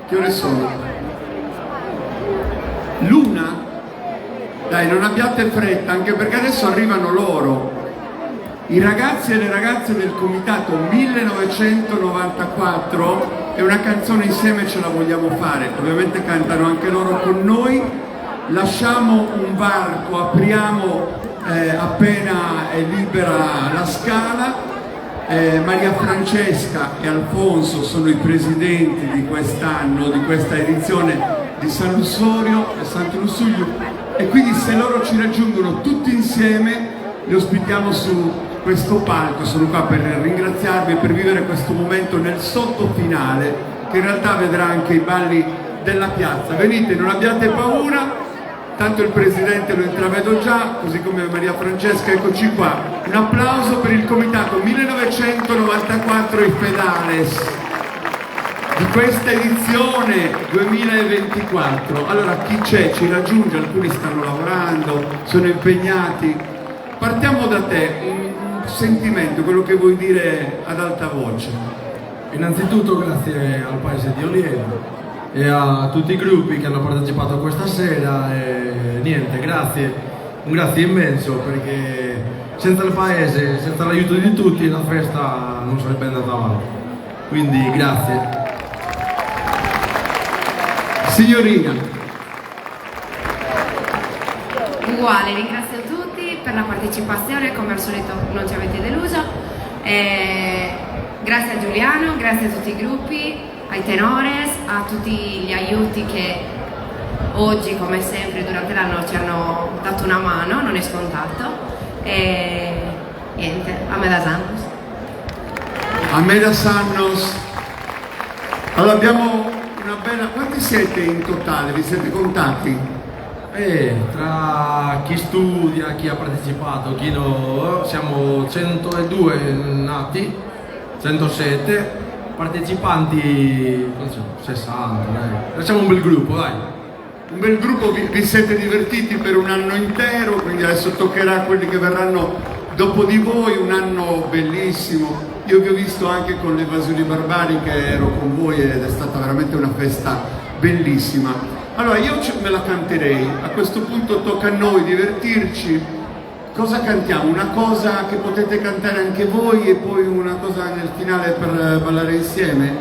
Che ore sono? L'una? Dai, non abbiate fretta, anche perché adesso arrivano loro. I ragazzi e le ragazze del comitato 1994, e una canzone insieme ce la vogliamo fare, ovviamente cantano anche loro con noi. Lasciamo un varco, apriamo appena è libera la Scala. Maria Francesca e Alfonso sono i presidenti di quest'anno, di questa edizione di San Lussorio e Santo Lussurio, e quindi se loro ci raggiungono tutti insieme li ospitiamo su questo palco. Sono qua per ringraziarvi e per vivere questo momento nel sottofinale, che in realtà vedrà anche i balli della piazza. Venite, non abbiate paura. Tanto il presidente lo intravedo già, così come Maria Francesca, eccoci qua. Un applauso per il comitato 1994 i Fedales di questa edizione 2024. Allora chi c'è? Ci raggiunge, alcuni stanno lavorando, sono impegnati. Partiamo da te, un sentimento, quello che vuoi dire ad alta voce. Innanzitutto grazie al paese di Oliena e a tutti i gruppi che hanno partecipato questa sera, e niente, grazie, un grazie immenso, perché senza il paese, senza l'aiuto di tutti, la festa non sarebbe andata avanti, quindi grazie. Signorina. Uguale, ringrazio tutti per la partecipazione, come al solito non ci avete deluso, grazie a Giuliano, grazie a tutti i gruppi, ai tenores, a tutti gli aiuti che oggi, come sempre, durante l'anno ci hanno dato una mano, non è scontato. E niente, a me da Sannos. A me da Sannos. Allora abbiamo una bella... Quanti siete in totale? Vi siete contati? Tra chi studia, chi ha partecipato, chi no, siamo 102 nati, 107. Partecipanti 60, dai. Facciamo un bel gruppo, dai. Un bel gruppo, vi siete divertiti per un anno intero, quindi adesso toccherà a quelli che verranno dopo di voi, un anno bellissimo. Io vi ho visto anche con le Evasioni Barbariche, ero con voi ed è stata veramente una festa bellissima. Allora io me la canterei, a questo punto tocca a noi divertirci. Cosa cantiamo? Una cosa che potete cantare anche voi e poi una cosa nel finale per ballare insieme?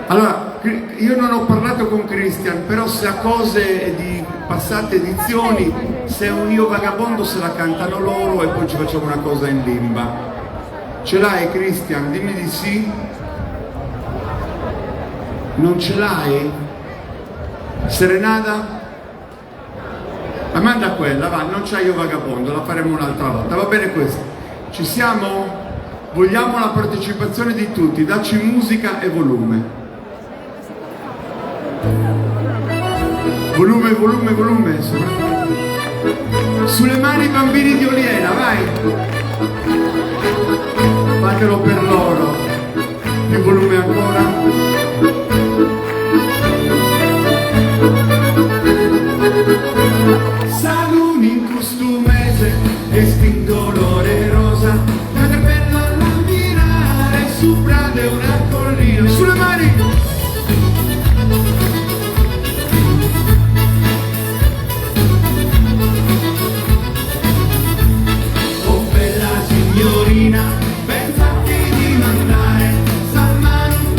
Allora, io non ho parlato con Christian, però se a cose di passate edizioni, se è un Io Vagabondo se la cantano loro e poi ci facciamo una cosa in limba. Ce l'hai Christian? Dimmi di sì. Non ce l'hai? Serenada? Ma manda quella, va, non c'è Io Vagabondo, la faremo un'altra volta, va bene questo? Ci siamo? Vogliamo la partecipazione di tutti, dacci musica e volume. Volume, volume, volume. Sulle mani bambini di Oliena, vai! Fatelo per loro. Più volume ancora. Salumi in costumese e spingolore rosa, la cappella a mirare su prade una collina. Sulle mani! Oh bella signorina, pensa che di mandare San Manu in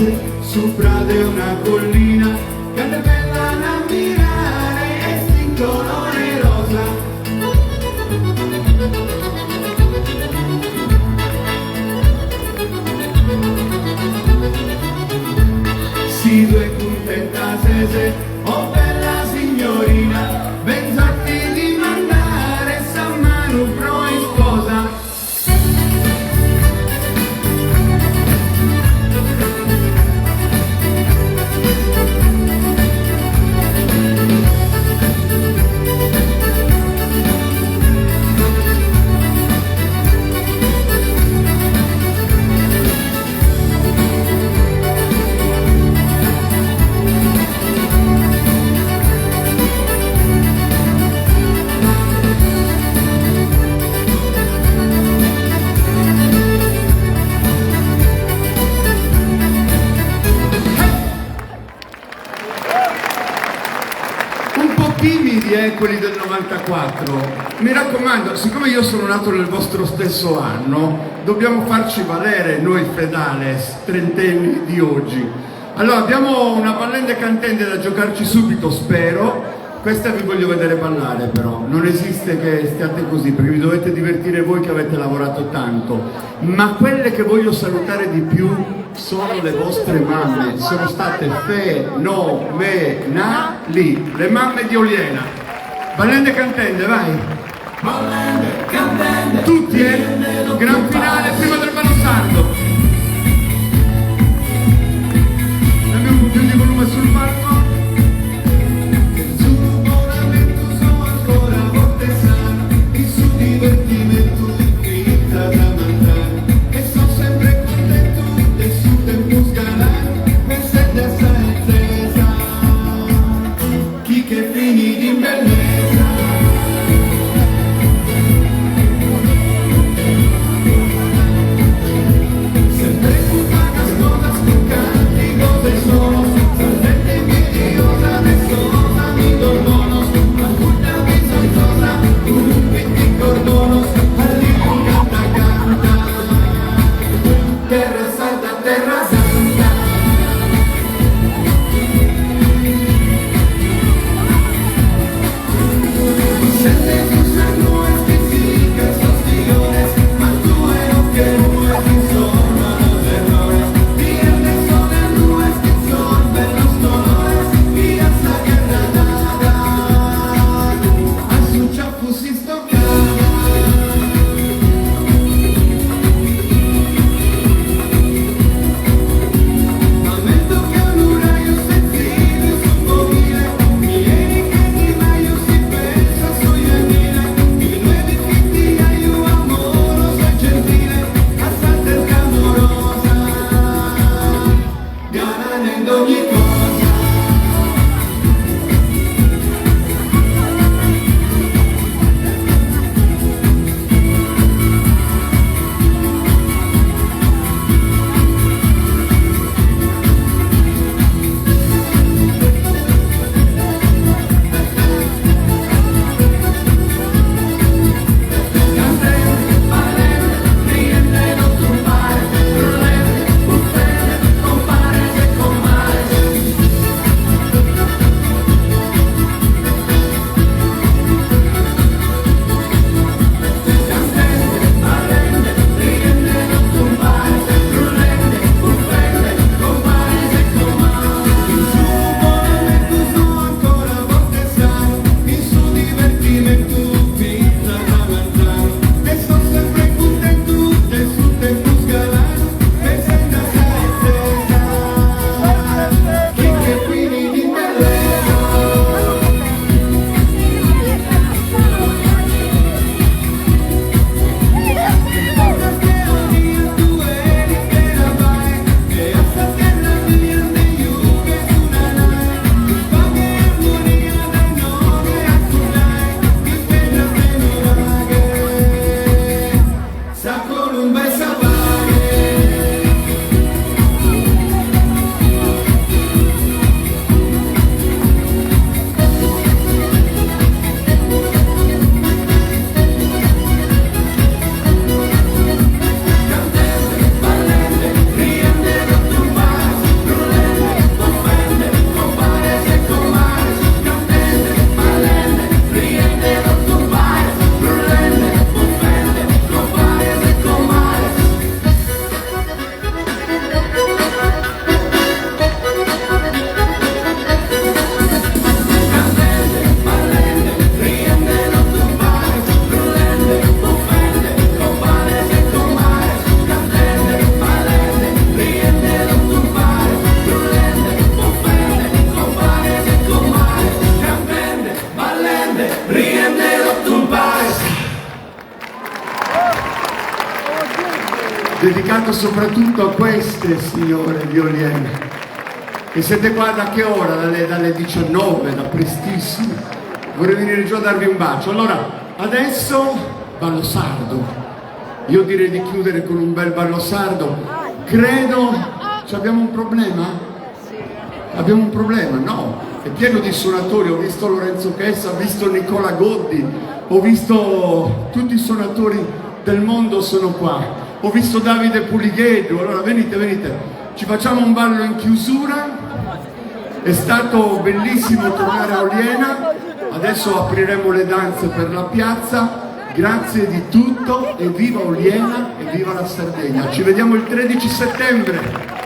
francese, su Prade una collina, grande bella da mirare, e di colore rosa. Si due contenta sese, oh bella signorina, pensati di mandare San Manu pro in sposa. Timidi quelli del 94, mi raccomando, siccome io sono nato nel vostro stesso anno, dobbiamo farci valere noi fedales, trentenni di oggi. Allora abbiamo una ballende cantante da giocarci subito, spero. Questa vi voglio vedere ballare però, non esiste che stiate così, perché vi dovete divertire voi che avete lavorato tanto, ma quelle che voglio salutare di più sono le vostre mamme, sono state fenomenali, le mamme di Oliena. Ballende cantende, vai! Ballende cantende! Tutti, gran finale prima del ballo sardo! Abbiamo un po' più di volume sul palco. dedicato soprattutto a queste signore di Oliena, che siete qua da che ora? Dalle 19, da prestissimo. Vorrei venire giù a darvi un bacio. Allora, adesso ballo sardo. Io direi di chiudere con un bel ballo sardo. Credo, abbiamo un problema? Abbiamo un problema? No, è pieno di suonatori. Ho visto Lorenzo Chessa, ho visto Nicola Goddi, ho visto tutti i suonatori del mondo sono qua. Ho visto Davide Pulighedo. Allora venite, ci facciamo un ballo in chiusura. È stato bellissimo tornare a Oliena. Adesso apriremo le danze per la piazza. Grazie di tutto e viva Oliena e viva la Sardegna. Ci vediamo il 13 settembre.